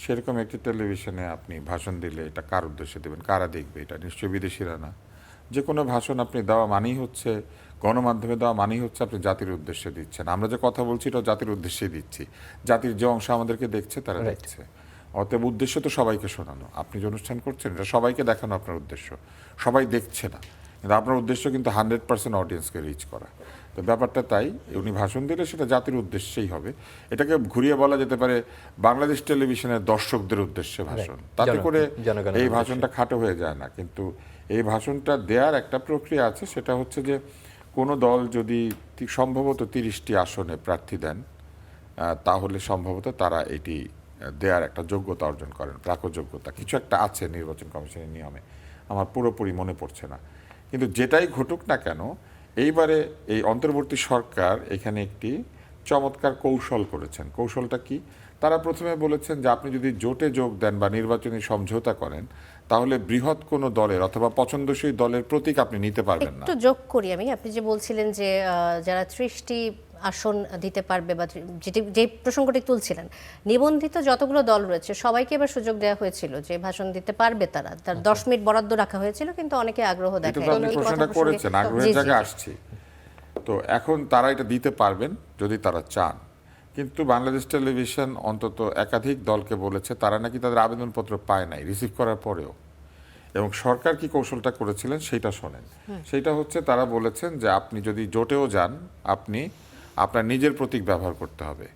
সেরকম একটি টেলিভিশনে আপনি ভাষণ দিলে এটা কার উদ্দেশ্যে দেবেন, কারা দেখবে? এটা নিশ্চয়ই বিদেশিরা না। যে কোনো ভাষণ আপনি দেওয়া মানেই হচ্ছে, গণমাধ্যমে দেওয়া মানেই হচ্ছে আপনি জাতির উদ্দেশ্যে দিচ্ছেন। আমরা যে কথা বলছি এটা জাতির উদ্দেশ্যেই দিচ্ছি। জাতির যে অংশ আমাদেরকে দেখছে তারা দেখছে। অতএব উদ্দেশ্য তো সবাইকে শোনানো। আপনি যে অনুষ্ঠান করছেন এটা সবাইকে দেখানো আপনার উদ্দেশ্য। সবাই দেখছে না, কিন্তু আপনার উদ্দেশ্য কিন্তু 100% অডিয়েন্সকে রিচ করা। তো ব্যাপারটা তাই, উনি ভাষণ দিলে সেটা জাতির উদ্দেশ্যেই হবে। এটাকে ঘুরিয়ে বলা যেতে পারে বাংলাদেশ টেলিভিশনের দর্শকদের উদ্দেশ্যে ভাষণ। তাতে করে এই ভাষণটা খাটো হয়ে যায় না। কিন্তু এই ভাষণটা দেওয়ার একটা প্রক্রিয়া আছে, সেটা হচ্ছে যে কোনো দল যদি সম্ভবত 30টি আসনে প্রার্থী দেন, তাহলে সম্ভবত তারা এটি দেওয়ার একটা যোগ্যতা অর্জন করেন, প্রাকযোগ্যতা কিছু একটা আছে নির্বাচন কমিশনের নিয়মে, আমার পুরোপুরি মনে পড়ছে না। কিন্তু যেটাই ঘটুক না কেন, এইবারে এই অন্তর্বর্তী সরকার এখানে একটি চমৎকার কৌশল করেছেন। কৌশলটা কি? তারা প্রথমে বলেছেন যে আপনি যদি জোটে যোগ দেন বা নির্বাচনী সমঝোতা করেন, তাহলে বৃহৎ কোনো দলের অথবা পছন্দসই দলের প্রতীক আপনি নিতে পারবেন না। একটু যোগ করি আমি, আপনি যে বলছিলেন যে যারা 30টি আসন দিতে পারবে বা যে প্রসঙ্গটি তুলছিলেন, নিবন্ধিত যতগুলো দল রয়েছে সবাইকে এবার সুযোগ দেওয়া হয়েছিল যে ভাষণ দিতে পারবে তারা, তার 10 মিনিট বরাদ্দ রাখা হয়েছিল, কিন্তু অনেকে আগ্রহ দেখায়। আপনি প্রশ্নটা করেছেন, আগ্রহের জায়গায় আসছি। তো এখন তারা এটা দিতে পারবেন যদি তারা চান। কিন্তু বাংলাদেশ টেলিভিশন অন্তত একাধিক দলকে বলেছে তারা নাকি তাদের আবেদনপত্র পায় নাই রিসিভ করার পরেও। এবং সরকার কি কৌশলটা করেছিলেন সেইটা শোনেন। সেইটা হচ্ছে তারা বলেছেন যে আপনি যদি জোটেও যান, আপনি আপনার নিজের প্রতীক ব্যবহার করতে হবে।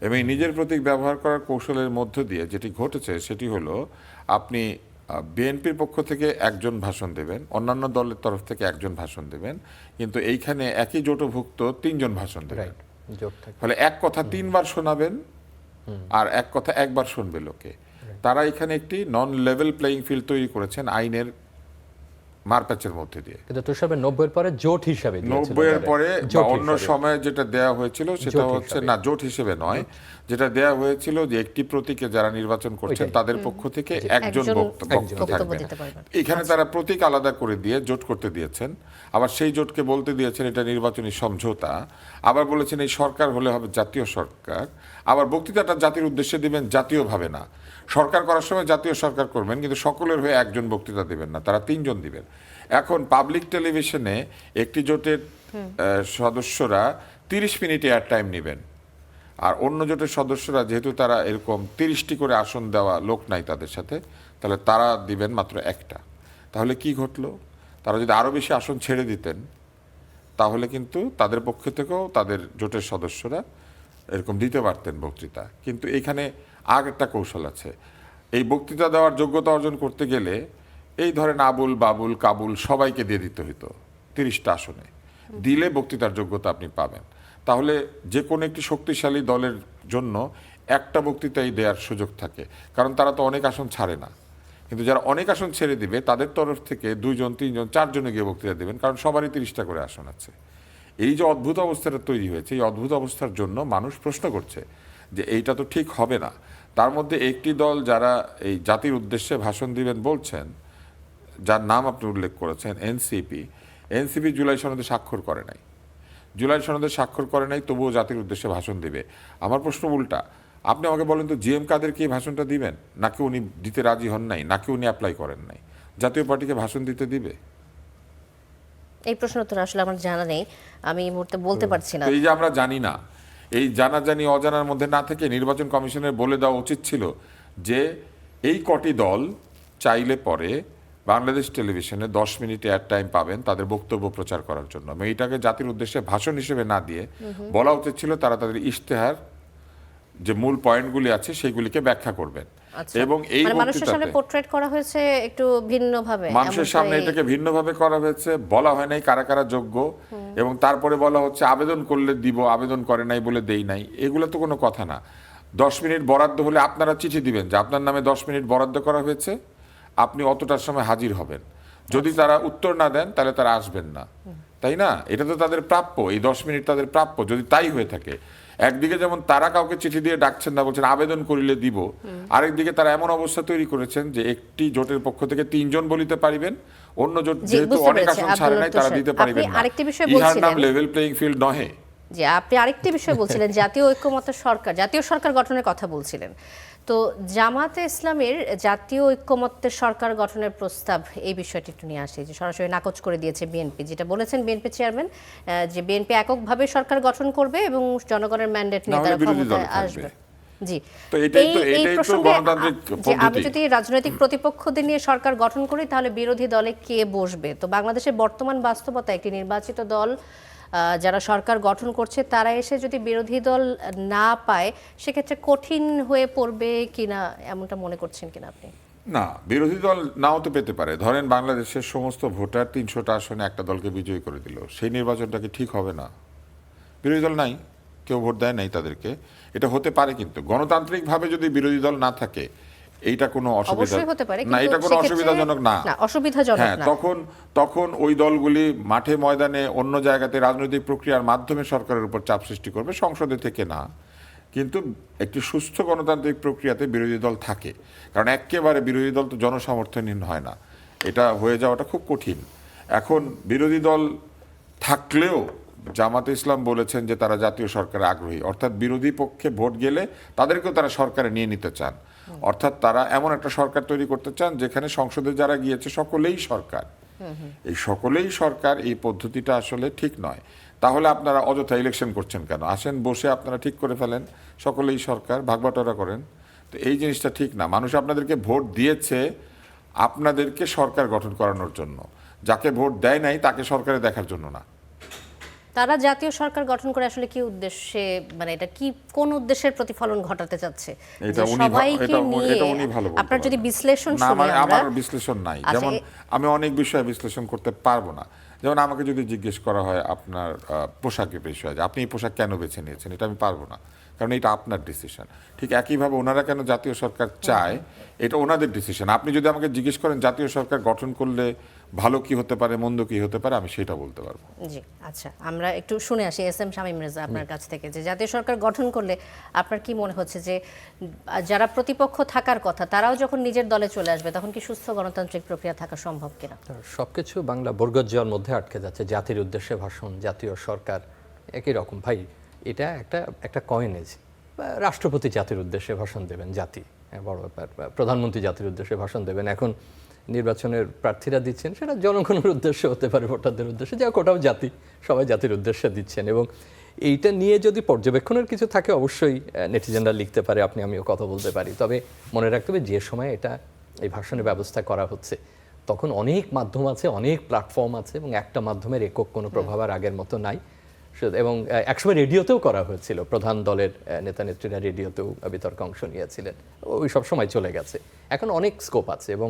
এবং এই নিজের প্রতীক ব্যবহার করার কৌশলের মধ্য দিয়ে যেটি ঘটেছে সেটি হলো, আপনি বিএনপির পক্ষ থেকে একজন ভাষণ দেবেন, অন্যান্য দলের তরফ থেকে একজন ভাষণ দেবেন, কিন্তু এইখানে একই জোটভুক্ত 3 জন ভাষণ দেবেন। ফলে এক কথা 3 বার শোনাবেন আর এক কথা একবার শুনবে লোকে। তারা এখানে একটি নন লেভেল প্লেইং ফিল্ড তৈরি করেছেন আইনের মারপ্যাচের মধ্যে দিয়ে। কিন্তু তো সবে 90-এর পরে জোট হিসাবে দিয়েছিল। 90-এর পরে বা অন্য সময়ে যেটা দেয়া হয়েছিল সেটা হচ্ছে না, জোট হিসেবে নয়, যেটা দেয়া হয়েছিল যে একটি প্রতীকে যারা নির্বাচন করছেন তাদের পক্ষ থেকে একজন বক্তা থাকবেন। এখানে তারা প্রতীক আলাদা করে দিয়ে জোট করতে দিয়েছেন। আবার সেই জোটকে বলতে দিয়েছেন এটা নির্বাচনী সমঝোতা। আবার বলেছেন এই সরকার হলে হবে জাতীয় সরকার। আবার বক্তৃতাটা জাতির উদ্দেশ্যে দিবেন, জাতীয়ভাবে না। সরকার করার সময় জাতীয় সরকার করবেন, কিন্তু সকলের হয়ে একজন বক্তৃতা দিবেন না, তারা 3 জন দিবেন। এখন পাবলিক টেলিভিশনে একটি জোটের সদস্যরা 30 মিনিট এয়ার টাইম নেবেন, আর অন্য জোটের সদস্যরা যেহেতু তারা এরকম 30টি করে আসন দেওয়া লোক নাই তাদের সাথে, তাহলে তারা দিবেন মাত্র একটা। তাহলে কি ঘটলো? তারা যদি আরও বেশি আসন ছেড়ে দিতেন তাহলে কিন্তু তাদের পক্ষ থেকেও তাদের জোটের সদস্যরা এরকম দিতে পারতেন বক্তৃতা। কিন্তু এইখানে আর একটা কৌশল আছে। এই বক্তৃতা দেওয়ার যোগ্যতা অর্জন করতে গেলে এই ধরেন আবুল বাবুল কাবুল সবাইকে দিয়ে দিতে হইতো 30টা আসনে। দিলে বক্তৃতার যোগ্যতা আপনি পাবেন। তাহলে যে কোনো একটি শক্তিশালী দলের জন্য একটা বক্তৃতাই দেওয়ার সুযোগ থাকে, কারণ তারা তো অনেক আসন ছাড়ে না। কিন্তু যারা অনেক আসন ছেড়ে দিবে তাদের তরফ থেকে 2 জন 3 জন 4 জনে গিয়ে বক্তৃতা দেবেন, কারণ সবারই 30টা করে আসন আছে। এই যে অদ্ভুত অবস্থাটা তৈরি হয়েছে, এই অদ্ভুত অবস্থার জন্য মানুষ প্রশ্ন করছে যে এইটা তো ঠিক হবে না। তার মধ্যে একটি দল যারা এই জাতির উদ্দেশ্যে ভাষণ দিবেন বলছেন, যার নাম আপনি উল্লেখ করেছেন, এনসিপি জুলাই সনদে স্বাক্ষর করে নাই। জুলাই সনদে স্বাক্ষর করে নাই, তবুও জাতির উদ্দেশ্যে ভাষণ দিবে। আমার প্রশ্ন উল্টা, আপনি আমাকে বলেন তো জিএম কাদেরকে এই ভাষণটা দিবেন? নাকি উনি দিতে রাজি হন নাই, নাকি উনি অ্যাপ্লাই করেন নাই? জাতীয় পার্টিকে ভাষণ দিতে দিবে? এই প্রশ্ন তো আসলে আমার জানা নেই, আমি এই মুহূর্তে বলতে পারছি না। এই যে আমরা জানি না, এই জানাজানি অজানার মধ্যে না থেকে নির্বাচন কমিশনের বলে দেওয়া উচিত ছিল যে এই কটি দল চাইলে পরে বাংলাদেশ টেলিভিশনে 10 মিনিট এয়ার টাইম পাবেন তাদের বক্তব্য প্রচার করার জন্য। এইটাকে জাতির উদ্দেশ্যে ভাষণ হিসেবে না দিয়ে বলা উচিত ছিল তারা তাদের ইশতেহার যে মূল পয়েন্টগুলি আছে সেগুলিকে ব্যাখ্যা করবেন। আচ্ছা। এবং এই মানে মানুষের সামনে বক্তৃতাতে পোর্ট্রেট করা হয়েছে একটু ভিন্নভাবে, মানুষের সামনে এটাকে ভিন্নভাবে করা হয়েছে, বলা হয় নাই কারা কারা যোগ্য, এবং তারপরে বলা হচ্ছে আবেদন করলে দিব, আবেদন করে নাই বলে দেই নাই। এগুলো তো কোনো কথা না। 10 মিনিট বরাদ্দ হলে আপনারা চিঠি দিবেন যে আপনার নামে 10 মিনিট বরাদ্দ করা হয়েছে, আপনি অতটার সময় হাজির হবেন। যদি তারা উত্তর না দেন তাহলে তারা আসবেন না, তাই না? এটা তো তাদের প্রাপ্য, এই 10 মিনিট তাদের প্রাপ্য। যদি তাই হয়ে থাকে, একদিকে যেমন তারা কাউকে চিঠি দিয়ে ডাকছেন না, বলছেন আবেদন করিলে দিব, আরেকদিকে তারা এমন অবস্থা তৈরি করেছেন যে একটি জোটের পক্ষ থেকে 3 জন বলিতে পারিবেন, অন্য জোট জি, যেহেতু বুঝতে অনেক পেরেছি, আসন ছাড়ে নাই তারা আব্দুল দিতে লত্তর পারিবেন সাহেব, না। আপনি আরেকটি বিষয় ইহার নাম বলছিলেন। লেভেল প্লেইং ফিল্ড নহে। যে আপনি আরেকটি বিষয় বলছিলেন, জাতীয় ঐক্যমত্য সরকার, জাতীয় সরকার গঠনের কথা বলছিলেন। তো জামাতে ইসলামের জাতীয় ঐক্যমত্যের সরকার গঠনের প্রস্তাব, এই বিষয়টি একটু নিয়ে আসি, যে সরাসরি নাকচ করে দিয়েছে বিএনপি, যেটা বলেছেন বিএনপি চেয়ারম্যান, যে বিএনপি এককভাবে সরকার গঠন করবে এবং জনগণের ম্যান্ডেট নিয়ে না হলে তারা বিরোধী দল ক্ষমতায় থাকবে। আসবে। জি, তো এটাই তো এই প্রসঙ্গে গণতান্ত্রিক যে আমি পদ্ধতি। যদি রাজনৈতিক প্রতিপক্ষদের নিয়ে সরকার গঠন করি তাহলে বিরোধী দলে কে বসবে? তো বাংলাদেশের বর্তমান বাস্তবতা, একটি নির্বাচিত দল যারা সরকার গঠন করছে তারা এসে যদি বিরোধী দল না পায়, সেক্ষেত্রে কঠিন হয়ে পড়বে কিনা, এমনটা মনে করছেন কিনা আপনি? না, বিরোধী দল নাও তো পেতে পারে। ধরেন বাংলাদেশের সমস্ত ভোটার 300টা আসনে একটা দলকে বিজয়ী করে দিল, সেই নির্বাচনটা কি ঠিক হবে না? বিরোধী দল নাই, কেউ ভোট দেয় নাই তাদেরকে, এটা হতে পারে। কিন্তু গণতান্ত্রিকভাবে যদি বিরোধী দল না থাকে, এইটা কোনো অসুবিধা অবশ্যই হতে পারে, না, কিন্তু এটা কোনো সেক্ষেত্রে অসুবিধাজনক না। না, অসুবিধাজনক হ্যাঁ, না। তখন ওই দলগুলি মাঠে ময়দানে অন্য জায়গাতে রাজনৈতিক প্রক্রিয়ার মাধ্যমে সরকারের উপর চাপ সৃষ্টি করবে, সংসদে থেকে না। কিন্তু একটি সুস্থ গণতান্ত্রিক প্রক্রিয়াতে বিরোধী দল থাকে, কারণ একেবারে বিরোধী দল তো জনসমর্থনহীন হয় না, এটা হয়ে যাওয়াটা খুব কঠিন। এখন বিরোধী দল থাকলেও জামাতে ইসলাম বলেছেন যে তারা জাতীয় সরকারে আগ্রহী, অর্থাৎ বিরোধী পক্ষে ভোট গেলে তাদেরকেও তারা সরকারে নিয়ে নিতে চান। অর্থাৎ তারা এমন একটা সরকার তৈরি করতে চান যেখানে সংসদে যারা গিয়েছে সকলেই সরকার। এই সকলেই সরকার, এই পদ্ধতিটা আসলে ঠিক নয়। তাহলে আপনারা অযথা ইলেকশন করছেন কেন? আসেন, বসে আপনারা ঠিক করে ফেলেন সকলেই সরকার, ভাগবাটোয়ারা করেন। তো এই জিনিসটা ঠিক না। মানুষ আপনাদেরকে ভোট দিয়েছে আপনাদেরকে সরকার গঠন করানোর জন্য, যাকে ভোট দেয় নাই তাকে সরকারে দেখার জন্য না। তারা জাতীয় সরকার গঠন করে আসলে কি উদ্দেশ্যে, মানে এটা কি, কোন উদ্দেশ্যের প্রতিফলন ঘটাতে চাচ্ছে? এটা যে উনি সবাইকে এটা নিয়ে উনি ভালো বলতে আপনার যদি পারবেন। বিশ্লেষণ না, শুনি আমরা, আমার বিশ্লেষণ নাই। আচ্ছা, যেমন আমি অনেক বিষয়ে বিশ্লেষণ করতে পারবো না। যেমন আমাকে যদি জিজ্ঞেস করা হয় আপনার পোশাকের বিষয়ে, যে আপনি এই পোশাক কেন বেছে নিয়েছেন, এটা আমি পারবো না, কারণ এটা আপনার ডিসিশন। ঠিক একইভাবে ওনারা কেন জাতীয় সরকার চায়, এটা ওনাদের ডিসিশন। আপনি যদি আমাকে জিজ্ঞেস করেন জাতীয় সরকার গঠন করলে ভালো কি হতে পারে, মন্দ কি হতে পারে, আমি সেটা বলতে পারবো। জি, আচ্ছা, আমরা একটু শুনে আসি এস এম শামীম রেজা আপনার কাছ থেকে, যে জাতীয় সরকার গঠন করলে আপনার কি মনে হচ্ছে যে যারা প্রতিপক্ষ থাকার কথা তারাও যখন নিজের দলে চলে আসবে, তখন কি সুস্থ গণতান্ত্রিক প্রক্রিয়া থাকা সম্ভব কিনা? সবকিছু বাংলা বর্গজ্যার মধ্যে আটকে যাচ্ছে। জাতির উদ্দেশ্যে ভাষণ, জাতীয় সরকার, একই রকম। ভাই, এটা একটা কয়েনেজ। রাষ্ট্রপতি জাতির উদ্দেশ্যে ভাষণ দেবেন, জাতি বড় ব্যাপার। প্রধানমন্ত্রী জাতির উদ্দেশ্যে ভাষণ দেবেন। এখন নির্বাচনের প্রার্থীরা দিচ্ছেন, সেটা জনগণের উদ্দেশ্যে হতে পারে, ভোটারদের উদ্দেশ্যে, যাক ওটাও জাতি, সবাই জাতির উদ্দেশ্যে দিচ্ছেন। এবং এইটা নিয়ে যদি পর্যবেক্ষণের কিছু থাকে, অবশ্যই নেটিজেনরা লিখতে পারে, আমিও কথা বলতে পারি। তবে মনে রাখতে হবে, যে সময় এই ভাষণের ব্যবস্থা করা হচ্ছে, তখন অনেক মাধ্যম আছে, অনেক প্ল্যাটফর্ম আছে, এবং একটা মাধ্যমের একক কোনো প্রভাব আর আগের মতো নাই। এবং একসময় রেডিওতেও করা হয়েছিল, প্রধান দলের নেতা নেত্রীরা রেডিওতেও বিতর্কে অংশ নিয়েছিলেন, ওই সব সময় চলে গেছে। এখন অনেক স্কোপ আছে, এবং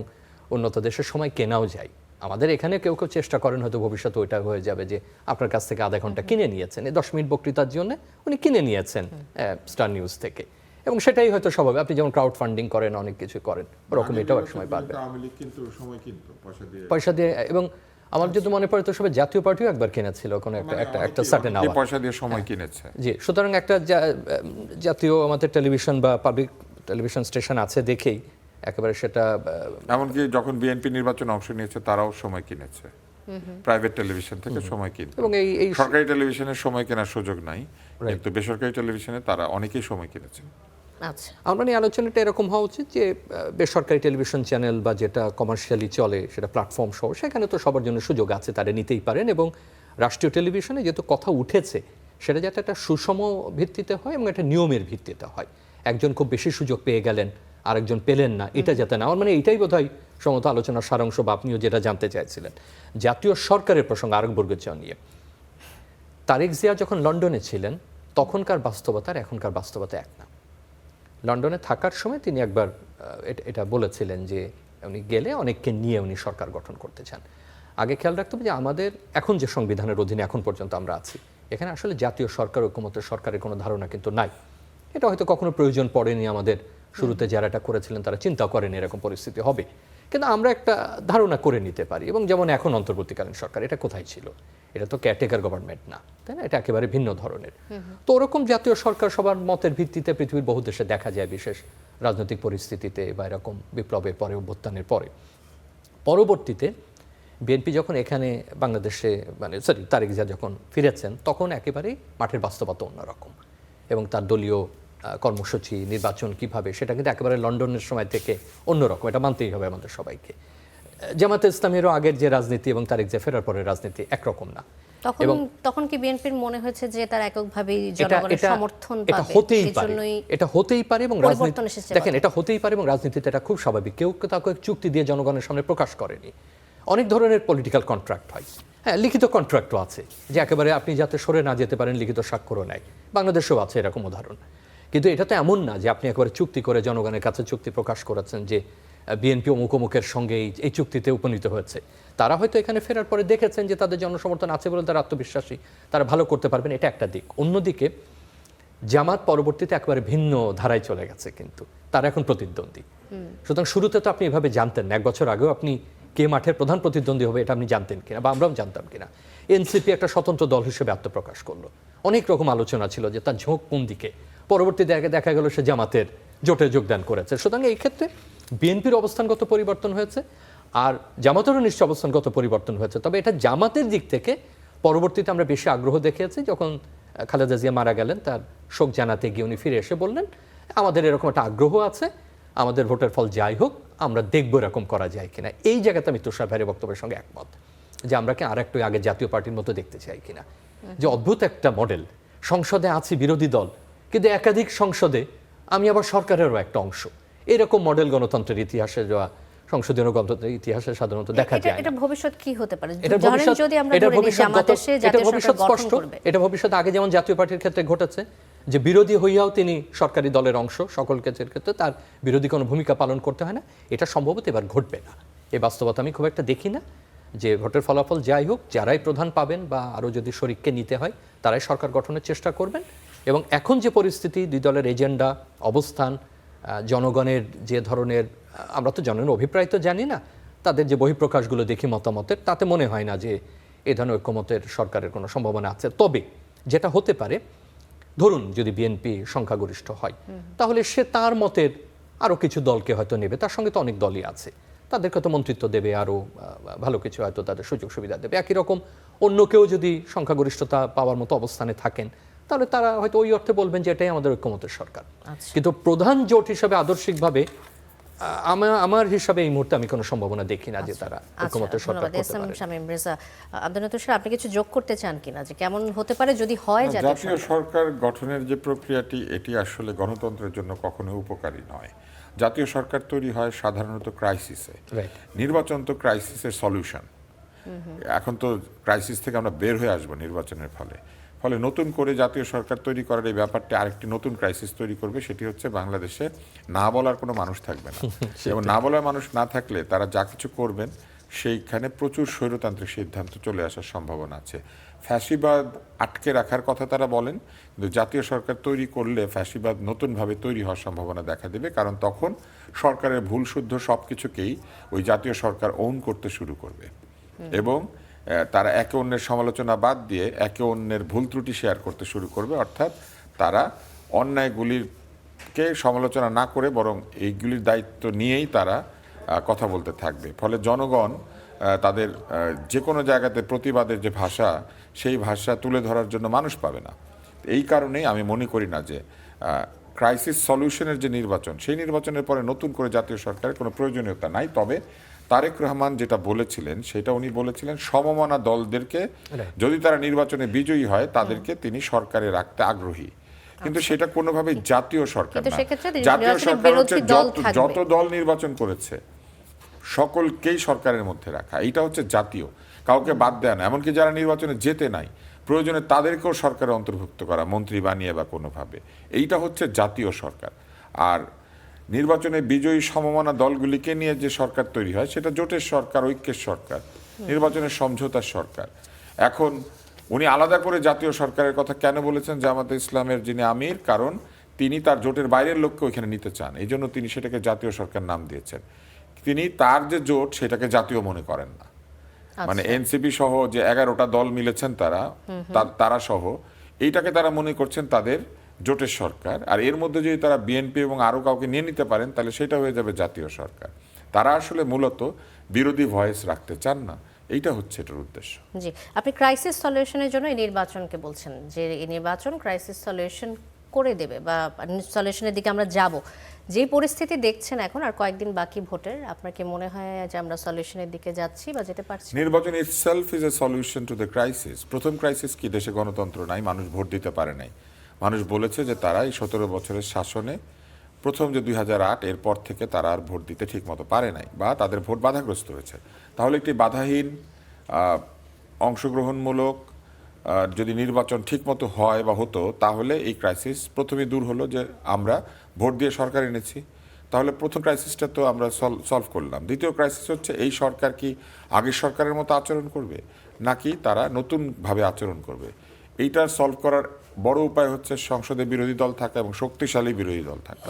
উন্নত দেশের সময় কেনাও যায়। আমাদের এখানে কেউ কেউ চেষ্টা করেন, হয়তো ভবিষ্যতে ওইটা হয়ে যাবে যে আপনার কাছ থেকে আধা ঘন্টা কিনে নিয়েছেন, এই 10 মিনিট বক্তৃতার জন্য উনি কিনে নিয়েছেন স্টার নিউজ থেকে, এবং সেটাই হয়তো স্বভাব। আপনি যেমন ক্রাউড ফান্ডিং করেন, অনেক কিছু করেন, ওরকম এটাও এক সময় পারবে পয়সা দিয়ে। এবং আমার যদি মনে পড়ে, তো সবাই জাতীয় পার্টিও একবার কিনেছিল কোনো একটা সার্টেন আওয়ার, পয়সা দিয়ে সময় কিনেছে। জি, সুতরাং একটা জাতীয় আমাদের টেলিভিশন বা পাবলিক টেলিভিশন স্টেশন আছে দেখেই একেবারে সেটা। এমনকি যখন বিএনপি নির্বাচনে অংশ নিয়েছে তারাও সময় কিনেছে, প্রাইভেট টেলিভিশন থেকে সময় কিনতে। এবং এই সরকারি টেলিভিশনের সময় কেনার সুযোগ নাই, কিন্তু বেসরকারি টেলিভিশনে তারা অনেকেই সময় কিনেছে। আচ্ছা, আমরা নিয়ে আলোচনাটা এরকম হওয়া উচিত যে বেসরকারি টেলিভিশন চ্যানেল বা যেটা কমার্শিয়ালি চলে, সেটা প্ল্যাটফর্ম সহ, সেখানে তো সবার জন্য সুযোগ আছে, তারা নিতেই পারেন। এবং রাষ্ট্রীয় টেলিভিশনে যেহেতু কথা উঠেছে, সেটা যাতে একটা সুষম ভিত্তিতে হয় এবং একটা নিয়মের ভিত্তিতে হয়। একজন খুব বেশি সুযোগ পেয়ে গেলেন, আরেকজন পেলেন না, এটা যাতে না। আমার মানে এইটাই বোধহয় সমত আলোচনার সারাংশ, বা আপনিও যেটা জানতে চাইছিলেন। জাতীয় সরকারের প্রসঙ্গ আরেক বর্গজীয় নিয়ে, তারেক জিয়া যখন লন্ডনে ছিলেন, তখনকার বাস্তবতা আর এখনকার বাস্তবতা এক না। লন্ডনে থাকার সময় তিনি একবার এটা বলেছিলেন যে উনি গেলে অনেককে নিয়ে উনি সরকার গঠন করতে চান। আগে খেয়াল রাখতে হবে যে আমাদের এখন যে সংবিধানের অধীনে এখন পর্যন্ত আমরা আছি, এখানে আসলে জাতীয় সরকার ঐক্যমত্যের সরকারের কোনো ধারণা কিন্তু নাই। এটা হয়তো কখনো প্রয়োজন পড়েনি, আমাদের শুরুতে যারা এটা করেছিলেন তারা চিন্তা করেনি এরকম পরিস্থিতি হবে, কিন্তু আমরা একটা ধারণা করে নিতে পারি। এবং যেমন এখন অন্তর্বর্তীকালীন সরকার, এটা কোথায় ছিল? এটা তো কেয়ারটেকার গভর্নমেন্ট না, তাই না? এটা একেবারে ভিন্ন ধরনের। তো ওরকম জাতীয় সরকার সবার মতের ভিত্তিতে পৃথিবীর বহু দেশে দেখা যায়, বিশেষ রাজনৈতিক পরিস্থিতিতে বা এরকম বিপ্লবের পরে, অভ্যুত্থানের পরে। পরবর্তীতে বিএনপি যখন এখানে বাংলাদেশে তারেক জিয়া যখন ফিরেছেন, তখন একেবারেই মাঠের বাস্তবতা অন্যরকম, এবং তার দলীয় কর্মসূচি, নির্বাচন কিভাবে, সেটা কিন্তু একেবারে লন্ডনের সময় থেকে অন্যরকম, এটা মানতেই হবে আমাদের সবাইকে। জামাতে ইসলামেরও আগের যে রাজনীতি এবং তারেক জিয়া ফেরার পরের রাজনীতি একরকম না। তখন কি বিএনপির মনে হয়েছে যে তার এককভাবে জনগণের সমর্থন পাবে? এটা হতেই পারে, এটা হতেই পারে, এবং রাজনীতি দেখেন এটা হতেই পারে, এবং রাজনীতিতে এটা খুব স্বাভাবিক। কেউ তাকে চুক্তি দিয়ে জনগণের সামনে প্রকাশ করেনি। অনেক ধরনের পলিটিক্যাল কন্ট্রাক্ট হয়, হ্যাঁ, লিখিত কন্ট্রাক্টও আছে, যে একেবারে আপনি যাতে সরে না যেতে পারেন লিখিত স্বাক্ষরও নেয়। বাংলাদেশেও আছে এরকম উদাহরণ। কিন্তু এটা তো এমন না যে আপনি একেবারে চুক্তি করে জনগণের কাছে চুক্তি প্রকাশ করেছেন যে বিএনপি অমুক অমুকের সঙ্গে এই চুক্তিতে উপনীত হয়েছে। তারা হয়তো এখানে ফেরার পরে দেখেছেন যে তাদের জনসমর্থন আছে বলে তারা আত্মবিশ্বাসী, তারা ভালো করতে পারবেন, এটা একটা দিক। অন্যদিকে জামাত পরবর্তীতে একেবারে ভিন্ন ধারায় চলে গেছে, কিন্তু তারা এখন প্রতিদ্বন্দ্বী। সুতরাং শুরুতে তো আপনি এভাবে জানতেন না, 1 বছর আগেও আপনি কে মাঠের প্রধান প্রতিদ্বন্দ্বী হবে এটা আপনি জানতেন কিনা, বা আমরাও জানতাম কিনা। এনসিপি একটা স্বতন্ত্র দল হিসেবে আত্মপ্রকাশ করলো, অনেক রকম আলোচনা ছিল যে তার ঝোঁক কোন দিকে। পরবর্তীতে দেখা গেল সে জামাতের জোটে যোগদান করেছে। সুতরাং এই ক্ষেত্রে বিএনপির অবস্থানগত পরিবর্তন হয়েছে, আর জামাতেরও নিশ্চয় অবস্থানগত পরিবর্তন হয়েছে। তবে এটা জামাতের দিক থেকে পরবর্তীতে আমরা বেশি আগ্রহ দেখিয়েছি, যখন খালেদা জিয়া মারা গেলেন, তার শোক জানাতে গিয়ে উনি ফিরে এসে বললেন আমাদের এরকম একটা আগ্রহ আছে, আমাদের ভোটের ফল যাই হোক আমরা দেখবো এরকম করা যায় কিনা। এই জায়গাতে আমি তুষার ভাইয়ের বক্তব্যের সঙ্গে একমত, যে আমরা কি আরেকটু আগে জাতীয় পার্টির মতো দেখতে চাই কিনা, যে অদ্ভুত একটা মডেল, সংসদে আছি বিরোধী দল, কিন্তু একাধিক সংসদে আমি আবার সরকারেরও একটা অংশ। এরকম মডেল গণতন্ত্রের ইতিহাসে বা সংসদীয় গণতন্ত্রের ইতিহাসে সাধারণত দেখা যায়। এটা ভবিষ্যৎ কি হতে পারে? এটা ভবিষ্যৎ স্পষ্ট। এটা ভবিষ্যৎ আগে যেমন জাতীয় পার্টির ক্ষেত্রে ঘটেছে, যে বিরোধী হইয়াও তিনি সরকারি দলের অংশ, সকল ক্ষেত্রের ক্ষেত্রে তার বিরোধী কোনো ভূমিকা পালন করতে হয় না। এটা সম্ভবত এবার ঘটবে না, এই বাস্তবতা আমি খুব একটা দেখি না। যে ভোটের ফলাফল যাই হোক, যারাই প্রধান পাবেন বা আরও যদি শরিককে নিতে হয় তারাই সরকার গঠনের চেষ্টা করবেন। এবং এখন যে পরিস্থিতি, দুই দলের এজেন্ডা, অবস্থান, জনগণের যে ধরনের, আমরা তো জনগণের অভিপ্রায় তো জানি না, তাদের যে বহিঃপ্রকাশগুলো দেখি মতামতের, তাতে মনে হয় না যে এ ধরনের ঐক্যমতের সরকারের কোনো সম্ভাবনা আছে। তবে যেটা হতে পারে, ধরুন যদি বিএনপি সংখ্যাগরিষ্ঠ হয়, তাহলে সে তার মতের আরও কিছু দলকে হয়তো নেবে, তার সঙ্গে তো অনেক দলই আছে, তাদেরকে তো মন্ত্রিত্ব দেবে, আরও ভালো কিছু হয়তো তাদের সুযোগ সুবিধা দেবে। একই রকম অন্য কেউ যদি সংখ্যাগরিষ্ঠতা পাওয়ার মতো অবস্থানে থাকেন, তাহলে তারা হয়তো ওই অর্থে বলবেন যে এটাই আমাদের ঐক্যমতের সরকার। কিন্তু প্রধান জোট হিসাবে আদর্শিকভাবে আমার হিসাবে এই মুহূর্তে আমি কোনো সম্ভাবনা দেখি না যে তারা ঐক্যমতের সরকার করতে পারে। শামীম রেজা, আব্দুল তুষার, আপনি কিছু যোগ করতে চান কিনা, যে কেমন হতে পারে যদি হয় জাতীয় সরকার গঠনের যে প্রক্রিয়াটি, এটি আসলে গণতন্ত্রের জন্য কখনো উপকারী নয়। জাতীয় সরকার তৈরি হয় সাধারণত ক্রাইসিসে, নির্বাচন তো ক্রাইসিসের সলিউশন। এখন তো ক্রাইসিস থেকে আমরা বের হয়ে আসবো নির্বাচনের ফলে নতুন করে জাতীয় সরকার তৈরি করার এই ব্যাপারটা আরেকটি নতুন ক্রাইসিস তৈরি করবে। সেটি হচ্ছে বাংলাদেশে না বলার কোনো মানুষ থাকবে না, এবং না বলার মানুষ না থাকলে তারা যা কিছু করবেন সেইখানে প্রচুর স্বৈরতান্ত্রিক সিদ্ধান্ত চলে আসার সম্ভাবনা আছে। ফ্যাসিবাদ আটকে রাখার কথা তারা বলেন, কিন্তু জাতীয় সরকার তৈরি করলে ফ্যাসিবাদ নতুনভাবে তৈরি হওয়ার সম্ভাবনা দেখা দেবে, কারণ তখন সরকারের ভুলশুদ্ধ সব কিছুকেই ওই জাতীয় সরকার ওন করতে শুরু করবে, এবং তারা একে অন্যের সমালোচনা বাদ দিয়ে একে অন্যের ভুল ত্রুটি শেয়ার করতে শুরু করবে। অর্থাৎ তারা অন্যায়গুলিকে সমালোচনা না করে বরং এইগুলির দায়িত্ব নিয়েই তারা কথা বলতে থাকবে। ফলে জনগণ তাদের যে কোনো জায়গাতে প্রতিবাদের যে ভাষা, সেই ভাষা তুলে ধরার জন্য মানুষ পাবে না। এই কারণেই আমি মনে করি না যে ক্রাইসিস সলিউশনের যে নির্বাচন, সেই নির্বাচনের পরে নতুন করে জাতীয় সরকারের কোনো প্রয়োজনীয়তা নাই। তবে তারেক রহমান যেটা বলেছিলেন, সেটা উনি বলেছিলেন সমমনা দলদেরকে যদি তারা নির্বাচনে বিজয়ী হয় তাদেরকে তিনি সরকারে রাখতে আগ্রহী, কিন্তু সেটা কোনোভাবে জাতীয় সরকার না। জাতীয় সরকার হচ্ছে যত দল নির্বাচন করেছে সকলকেই সরকারের মধ্যে রাখা, এইটা হচ্ছে জাতীয়, কাউকে বাদ দেয় না। এমনকি যারা নির্বাচনে যেতে নাই, প্রয়োজনে তাদেরকেও সরকারে অন্তর্ভুক্ত করা, মন্ত্রী বানিয়ে বা কোনোভাবে, এইটা হচ্ছে জাতীয় সরকার। আর নির্বাচনে বিজয়ী সমমনা দলগুলিকে নিয়ে যে সরকার তৈরি হয় সেটা জোটের সরকার, ঐক্যের সরকার, নির্বাচনের সমঝোতার সরকার। এখন উনি আলাদা করে জাতীয় সরকারের কথা কেন বলেছেন জামাতে ইসলামের যিনি আমির? কারণ তিনি তার জোটের বাইরের লোককে ওইখানে নিতে চান, এই জন্য তিনি সেটাকে জাতীয় সরকার নাম দিয়েছেন। তিনি তার যে জোট সেটাকে জাতীয় মনে করেন না। মানে এনসিপি সহ যে 11টা দল মিলেছেন তারা সহ এইটাকে তারা মনে করছেন তাদের জোটের সরকার। আর এর মধ্যে যদি তারা বিএনপি এবং আরো কাউকে নিয়ে নিতে পারেন তাহলে সেটা হয়ে যাবে জাতীয় সরকার। তারা আসলে মূলত বিরোধী ভয়েস রাখতে চান না, এইটা হচ্ছে এটার উদ্দেশ্য। জি, আপনি ক্রাইসিস সলিউশনের জন্য এই নির্বাচনকে বলছেন যে এই নির্বাচন ক্রাইসিস সলিউশন করে দেবে বা সলিউশনের দিকে আমরা যাব। যে পরিস্থিতি দেখছেন এখন আর কয়েকদিন বাকি ভোটের, আপনার কি মনে হয় যে আমরা সলিউশনের দিকে যাচ্ছি বা যেতে পারছি? নির্বাচন itself is a solution to the crisis. প্রথম ক্রাইসিস কি? দেশে গণতন্ত্র নাই, মানুষ ভোট দিতে পারে নাই। মানুষ বলেছে যে তারা এই 17 বছরের শাসনে প্রথম যে 2008 এরপর থেকে তারা আর ভোট দিতে ঠিক মতো পারে নাই বা তাদের ভোট বাধাগ্রস্ত হয়েছে। তাহলে একটি বাধাহীন অংশগ্রহণমূলক যদি নির্বাচন ঠিক মতো হয় বা হতো তাহলে এই ক্রাইসিস প্রথমে দূর হলো যে আমরা ভোট দিয়ে সরকার এনেছি। তাহলে প্রথম ক্রাইসিসটা তো আমরা সলভ করলাম। দ্বিতীয় ক্রাইসিস হচ্ছে এই সরকার কি আগের সরকারের মতো আচরণ করবে নাকি তারা নতুনভাবে আচরণ করবে। এইটা সলভ করার বড় উপায় হচ্ছে সংসদে বিরোধী দল থাকা এবং শক্তিশালী বিরোধী দল থাকা।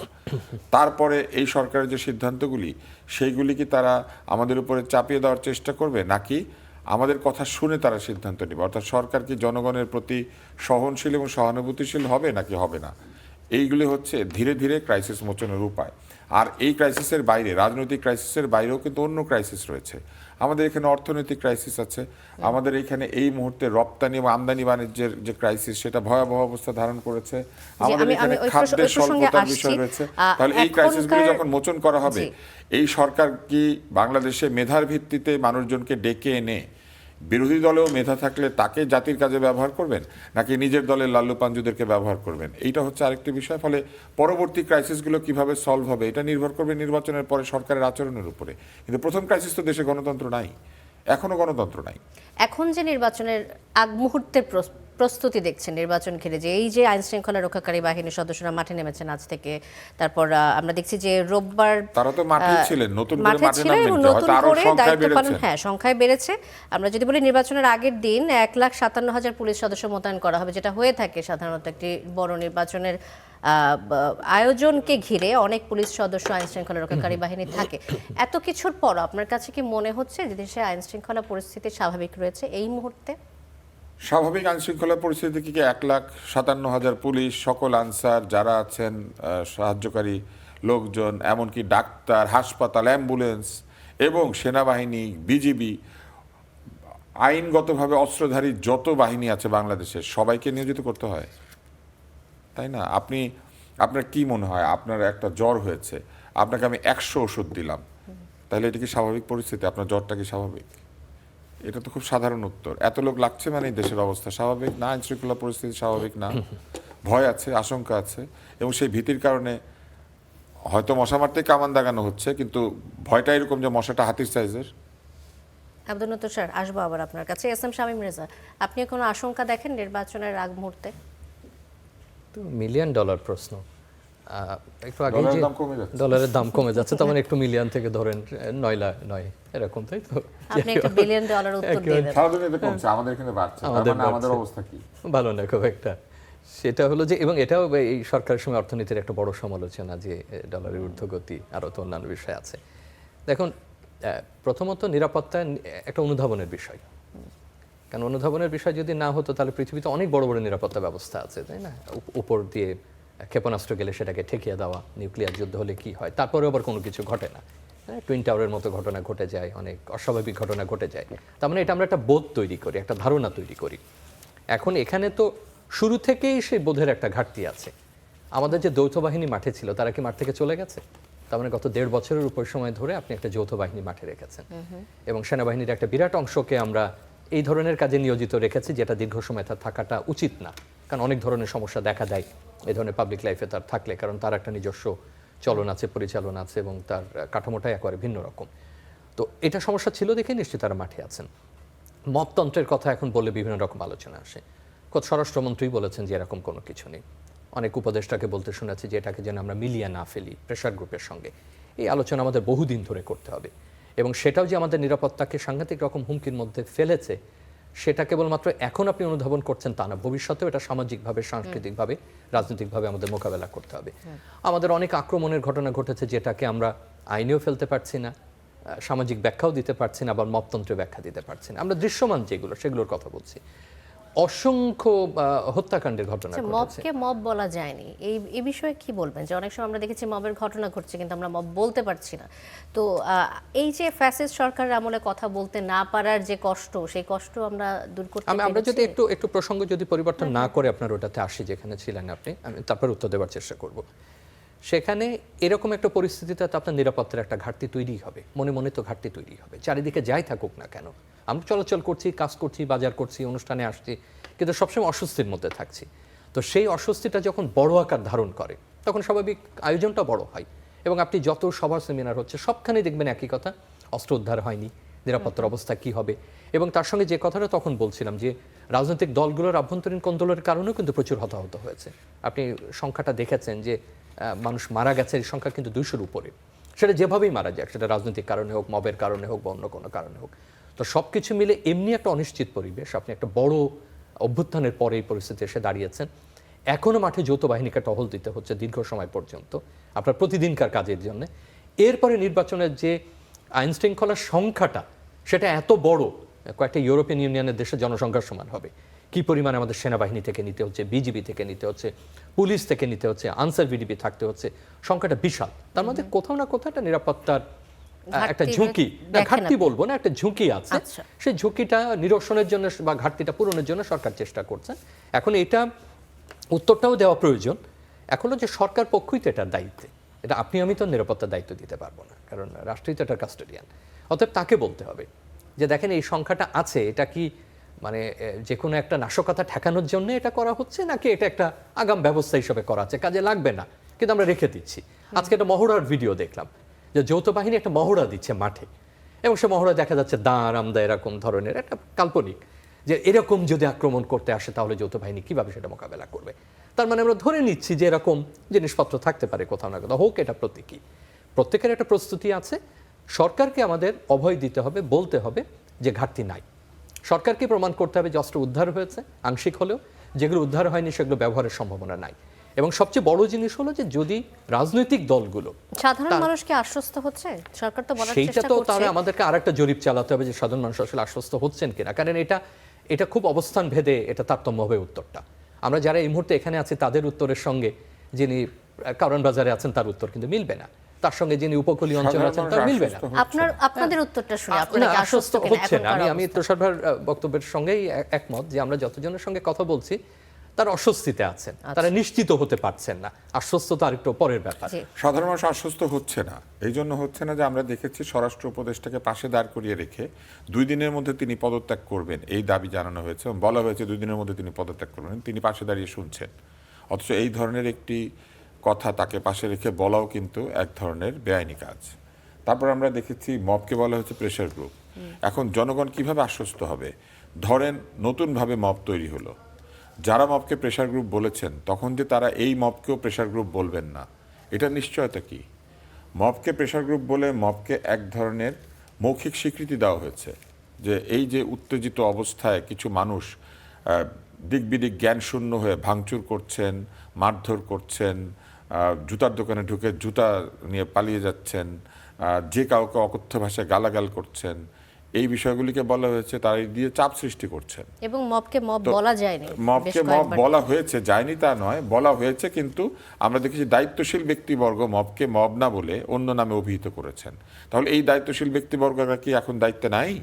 তারপরে এই সরকারের যে সিদ্ধান্তগুলি সেইগুলি কি তারা আমাদের উপরে চাপিয়ে দেওয়ার চেষ্টা করবে নাকি আমাদের কথা শুনে তারা সিদ্ধান্ত নেবে। অর্থাৎ সরকার কি জনগণের প্রতি সহনশীল এবং সহানুভূতিশীল হবে নাকি হবে না। এইগুলি হচ্ছে ধীরে ধীরে ক্রাইসিস মোচনের উপায়। আর এই ক্রাইসিসের বাইরে, রাজনৈতিক ক্রাইসিসের বাইরেও কিন্তু অন্য ক্রাইসিস রয়েছে। আমাদের এখানে অর্থনৈতিক ক্রাইসিস আছে, আমাদের এখানে এই মুহূর্তে রপ্তানি এবং আমদানি বাণিজ্যের যে ক্রাইসিস সেটা ভয়াবহ অবস্থা ধারণ করেছে। আমাদের এখানে খাদ্যের স্বল্পতার বিষয় রয়েছে। তাহলে এই ক্রাইসিসগুলি যখন মোচন করা হবে, এই সরকার কি বাংলাদেশে মেধার ভিত্তিতে মানুষজনকে ডেকে এনে বিরোধী দলেও মেধা থাকলে তাকে জাতির কাজে ব্যবহার করবেন নাকি নিজের দলের লাল্লু পাঞ্জুদেরকে ব্যবহার করবেন? এইটা হচ্ছে আরেকটি বিষয়। ফলে পরবর্তী ক্রাইসিসগুলো কিভাবে সলভ হবে এটা নির্ভর করবে নির্বাচনের পরে সরকারের আচরণের উপরে। কিন্তু প্রথম ক্রাইসিস তো দেশে গণতন্ত্র নাই, এখনো গণতন্ত্র নাই। এখন যে নির্বাচনের আগ মুহূর্তের প্রস্তুতি দেখছেন নির্বাচন ঘিরে, যে এই যে আইন শৃঙ্খলা রক্ষাকারী বাহিনীর সদস্যরা মাঠে নেমেছেন আজ থেকে, তারপর আমরা দেখছি যে রোববার তারা তো মাঠেই ছিলেন, নতুন করে মাঠে ছিলেন এবং নামবেন, নতুন হয়তো আরো করে সংখ্যায় দায়িত্ব পালন, বেড়েছে। সংখ্যায় বেড়েছে। আমরা যদি বলি নির্বাচনের আগের দিন 1,57,000 পুলিশ সদস্য মোতায়েন করা হবে, যেটা হয়ে থাকে সাধারণত একটি বড় নির্বাচনের আয়োজনকে ঘিরে অনেক পুলিশ সদস্য আইন শৃঙ্খলা রক্ষাকারী বাহিনী থাকে। এত কিছুর পর আপনার কাছে কি মনে হচ্ছে যে দেশে আইন শৃঙ্খলা পরিস্থিতি স্বাভাবিক রয়েছে এই মুহূর্তে? স্বাভাবিক আইন শৃঙ্খলা পরিস্থিতি কি 1,57,000 পুলিশ, সকল আনসার যারা আছেন, সাহায্যকারী লোকজন, এমনকি ডাক্তার, হাসপাতাল, অ্যাম্বুলেন্স এবং সেনাবাহিনী, বিজিবি, আইনগতভাবে অস্ত্রধারী যত বাহিনী আছে বাংলাদেশের সবাইকে নিয়োজিত করতে হয়, তাই না? আপনার কি মনে হয়, আপনার একটা জ্বর হয়েছে, আপনাকে আমি 100 ওষুধ দিলাম, তাহলে এটা কি স্বাভাবিক পরিস্থিতি? আপনার জ্বরটা কি স্বাভাবিক? এটা তো খুব সাধারণ উত্তর। এত লোক লাগছে মানে দেশের অবস্থা স্বাভাবিক না, আইন শৃঙ্খলা পরিস্থিতি স্বাভাবিক না। ভয় আছে, আশঙ্কা আছে এবং সেই ভীতির কারণে হয়তো মশা মারতে কামান দাগানো হচ্ছে, কিন্তু ভয়টা এরকম যে মশাটা হাতির সাইজের। আব্দুল নতুর স্যার, আসবো আবার আপনার কাছে। এস.এম. শামীম রেজা, আপনি কোনো আশঙ্কা দেখেন নির্বাচনের আগ মুহূর্তে? তো মিলিয়ন ডলার প্রশ্ন। একটু আগে ডলারের যে দাম কমে যাচ্ছে। ডলারের দাম কমে যাচ্ছে, তার মানে একটু মিলিয়ন থেকে ধরেন 9 এরকম, তাই তো? আপনি একটা বিলিয়ন ডলার উত্তর দিয়ে দেন। সারা দুনিয়াতে কমছে, আমাদের এখানে বাড়ছে, তার মানে আমাদের অবস্থা কি? ভালো না খুব একটা। সেটা হলো যে, এবং এটাও এই সরকারের সময় অর্থনীতির একটা বড় সমালোচনা যে ডলারের ঊর্ধ্বগতি, আরও তো অন্যান্য বিষয় আছে। দেখুন, প্রথমত নিরাপত্তা একটা অনুধাবনের বিষয়। কারণ অনুধাবনের বিষয় যদি না হতো তাহলে পৃথিবীতে অনেক বড় বড় নিরাপত্তা ব্যবস্থা আছে, তাই না? উপর দিয়ে ক্ষেপণাস্ত্র গেলে সেটাকে ঠেকিয়ে দেওয়া, নিউক্লিয়ার যুদ্ধ হলে কি হয়, তারপরেও আবার কোনো কিছু ঘটে না। টুইন টাওয়ারের মতো ঘটনা ঘটে যায়, অনেক অস্বাভাবিক ঘটনা ঘটে যায়। তার মানে এটা আমরা একটা বোধ তৈরি করি, একটা ধারণা তৈরি করি। এখন এখানে তো শুরু থেকেই সেই বোধের একটা ঘাটতি আছে। আমাদের যে যৌথ বাহিনী মাঠে ছিল তারা কি মাঠ থেকে চলে গেছে? তার মানে গত 1.5 বছরের উপর সময় ধরে আপনি একটা যৌথ বাহিনী মাঠে রেখেছেন এবং সেনাবাহিনীর একটা বিরাট অংশকে আমরা এই ধরনের কাজে নিয়োজিত রেখেছি, যেটা দীর্ঘ সময় তার থাকাটা উচিত না। কারণ অনেক ধরনের সমস্যা দেখা দেয় এই ধরনের পাবলিক লাইফে তার থাকলে, কারণ তার একটা নিজস্ব চলন আছে, পরিচালনা আছে এবং তার কাঠামোটাই একেবারে ভিন্ন রকম। তো এটা সমস্যা ছিল দেখে নিশ্চয়ই তারা মাঠে আছেন। মপতন্ত্রের কথা এখন বলে বিভিন্ন রকম আলোচনা আসে। স্বরাষ্ট্রমন্ত্রী বলেছেন যে এরকম কোনো কিছু নেই। অনেক উপদেষ্টাকে বলতে শুনেছি যে এটাকে যেন আমরা মিলিয়ে না ফেলি প্রেশার গ্রুপের সঙ্গে। এই আলোচনা আমাদের বহুদিন ধরে করতে হবে এবং সেটাও যে আমাদের নিরাপত্তাকে সাংঘাতিক রকম হুমকির মধ্যে ফেলেছে সেটা কেবলমাত্র এখন আপনি অনুধাবন করছেন তা না, ভবিষ্যতেও এটা সামাজিকভাবে, সাংস্কৃতিকভাবে, রাজনৈতিকভাবে আমাদের মোকাবেলা করতে হবে। আমাদের অনেক আক্রমণের ঘটনা ঘটেছে যেটাকে আমরা আইনেও ফেলতে পারছি না, সামাজিক ব্যাখ্যাও দিতে পারছি না, আবার মপতন্ত্রে ব্যাখ্যা দিতে পারছি না। আমরা দৃশ্যমান যেগুলো সেগুলোর কথা বলছি। অসংখ্য হত্যাকাণ্ডের ঘটনা ঘটেছে। মবকে মব বলা যায়নি, এই বিষয়ে কি বলবেন? যে অনেক সময় আমরা দেখেছি মবের ঘটনা ঘটছে কিন্তু আমরা মব বলতে পারছি না। তো এই যে ফ্যাসিস্ট সরকারের আমলে কথা বলতে না পারার যে কষ্ট, সেই কষ্ট আমরা দূর করতে আমরা যদি পেরেছি? একটু প্রসঙ্গ যদি পরিবর্তন না করে আপনার ওটাতে আসি যেখানে ছিলেন আপনি, আমি তারপর উত্তর দেওয়ার চেষ্টা করব। সেখানে এরকম একটা পরিস্থিতিতে তো আপনার নিরাপত্তার একটা ঘাটতি তৈরি হবে, মনে মনে তো ঘাটতি তৈরি হবে, চারিদিকে যাই থাকুক না কেন। আমরা চলাচল করছি, কাজ করছি, বাজার করছি, অনুষ্ঠানে আসছি, কিন্তু সবসময় অস্বস্তির মধ্যে থাকছি। তো সেই অস্বস্তিটা যখন বড় আকার ধারণ করে তখন স্বাভাবিক আয়োজনটা বড় হয়। এবং আপনি যত সভা সেমিনার হচ্ছে সবখানে দেখবেন একই কথা, অস্ত্র উদ্ধার হয়নি, নিরাপত্তার অবস্থা কি হবে। এবং তার সঙ্গে যে কথাটা তখন বলছিলাম যে রাজনৈতিক দলগুলোর আভ্যন্তরীণ কোন্দলের কারণেও কিন্তু প্রচুর হতাহত হয়েছে। আপনি সংখ্যাটা দেখেছেন যে মানুষ মারা গেছে, এই সংখ্যা কিন্তু 200-র উপরে। সেটা যেভাবেই মারা যাক, সেটা রাজনৈতিক কারণে হোক, মবের কারণে হোক বা অন্য কোনো কারণে হোক। তো সব কিছু মিলে এমনি একটা অনিশ্চিত পরিবেশ, আপনি একটা বড় অভ্যুত্থানের পরে এই পরিস্থিতি এসে দাঁড়িয়েছেন। এখনও মাঠে যৌথ বাহিনীকে টহল দিতে হচ্ছে দীর্ঘ সময় পর্যন্ত আপনার প্রতিদিনকার কাজের জন্য। এরপরে নির্বাচনের যে আইন শৃঙ্খলার সংখ্যাটা সেটা এত বড়, কয়েকটা ইউরোপিয়ান ইউনিয়নের দেশের জনসংখ্যার সমান হবে। কি পরিমাণে আমাদের সেনাবাহিনী থেকে নিতে হচ্ছে, বিজিবি থেকে নিতে হচ্ছে, পুলিশ থেকে নিতে হচ্ছে, আনসার ভিডিপি থাকতে হচ্ছে, সংখ্যাটা বিশাল। তার মধ্যে কোথাও না কোথাও একটা নিরাপত্তার একটা ঝুঁকি, ঘাটতি বলবো না, একটা ঝুঁকি আছে। সেই ঝুঁকিটা নিরসনের জন্য বা ঘাটতিটা পূরণের জন্য সরকার চেষ্টা করছে। এখন এটা উত্তরটাও দেওয়া প্রয়োজন। এখনো যে সরকার পক্ষই তো এটার দায়িত্বে, এটা আপনি আমি তো নিরাপত্তার দায়িত্ব দিতে পারবো না, কারণ রাষ্ট্রই তো এটার কাস্টোডিয়ান। অতএব তাকে বলতে হবে যে দেখেন এই সংখ্যাটা আছে, এটা কি মানে যে কোনো একটা নাশকতা ঠেকানোর জন্য এটা করা হচ্ছে নাকি এটা একটা আগাম ব্যবস্থা হিসেবে করা আছে, কাজে লাগবে না কিন্তু আমরা রেখে দিচ্ছি। আজকে একটা মহড়ার ভিডিও দেখলাম যে যৌথ বাহিনী একটা মহড়া দিচ্ছে মাঠে, এবং সে মহড়া দেখা যাচ্ছে দাঁড় আমদা এরকম ধরনের একটা কাল্পনিক, যে এরকম যদি আক্রমণ করতে আসে তাহলে যৌথ বাহিনী কিভাবে সেটা মোকাবেলা করবে। তার মানে আমরা ধরে নিচ্ছি যে এরকম জিনিসপত্র থাকতে পারে কোথাও না কোথাও, হোক এটা প্রতীকী। প্রত্যেকের একটা প্রস্তুতি আছে। সরকারকে আমাদের অভয় দিতে হবে, বলতে হবে যে ঘাটতি নাই। সরকারকে প্রমাণ করতে হবে যে অস্ত্র উদ্ধার হয়েছে আংশিক হলেও, যেগুলো উদ্ধার হয়নি সেগুলো ব্যবহারের সম্ভাবনা নাই। এবং সবচেয়ে বড় জিনিস হলো যে যদি রাজনৈতিক দলগুলো, সাধারণ মানুষকে আশ্বস্ত হচ্ছে সরকার তো বলার সেইটা চেষ্টা তো করছে। তাহলে আমাদেরকে আরেকটা জরিপ চালাতে হবে যে সাধারণ মানুষ আসলে আশ্বস্ত হচ্ছেন কিনা, কারণ এটা খুব অবস্থান ভেদে এটা তারতম্য হবে উত্তরটা। আমরা যারা এই মুহূর্তে এখানে আছি তাদের উত্তরের সঙ্গে যিনি কারণ বাজারে আছেন তার উত্তর কিন্তু মিলবে না, তার সঙ্গে যিনি উপকূলীয় অঞ্চলে আছেন তার মিলবে না। আপনাদের উত্তরটা শুনি, আপনারা কি আশ্বস্ত কিনা হচ্ছেন? এখনকার আমি তুষার ভাইয়ের বক্তব্যের সঙ্গেই একমত যে আমরা যতজনের সঙ্গে কথা বলছি তারা অস্বস্তিতে আছেন, তারা নিশ্চিত হতে পারছেন না। আশ্বস্ত তো আরেকটু পরের ব্যাপার। সাধারণ মানুষ আশ্বস্ত হচ্ছে না, এই জন্য হচ্ছে না যে আমরা দেখেছি স্বরাষ্ট্র উপদেষ্টাকে পাশে দাঁড় করিয়ে রেখে 2 দিনের মধ্যে তিনি পদত্যাগ করবেন এই দাবি জানানো হয়েছে, বলা হয়েছে 2 দিনের মধ্যে তিনি পদত্যাগ করবেন, তিনি পাশে দাঁড়িয়ে শুনছেন। অথচ এই ধরনের একটি কথা তাকে পাশে রেখে বলাও কিন্তু এক ধরনের বেআইনি কাজ। তারপর আমরা দেখেছি মবকে বলা হচ্ছে প্রেশার গ্রুপ। এখন জনগণ কিভাবে আশ্বস্ত হবে? ধরেন নতুনভাবে মব তৈরি হলো, যারা মবকে প্রেশার গ্রুপ বলেছেন তখন যে তারা এই মবকেও প্রেশার গ্রুপ বলবেন না, এটা নিশ্চয়তা কি? মবকে প্রেশার গ্রুপ বলে মবকে এক ধরনের মৌখিক স্বীকৃতি দেওয়া হয়েছে যে এই যে উত্তেজিত অবস্থায় কিছু মানুষ দিক বিদিক জ্ঞান শূন্য হয়ে ভাঙচুর করছেন, মারধর করছেন, জুতার দোকানে ঢুকে জুতা নিয়ে পালিয়ে যাচ্ছেন, যে কাউকে অকথ্য ভাষায় গালাগাল করছেন, এই বিষয়গুলিকে বলা হয়েছে তারা দিয়ে চাপ সৃষ্টি করছেন। এবং মবকে মব বলা যায়নি, মবকে মব বলা হয়েছে, যায়নি তা নয়, বলা হয়েছে, কিন্তু আমরা দেখেছি দায়িত্বশীল ব্যক্তিবর্গ মবকে মব না বলে অন্য নামে অভিহিত করেছেন। তাহলে এই দায়িত্বশীল ব্যক্তিবর্গরা কি এখন দায়িত্বে নাই?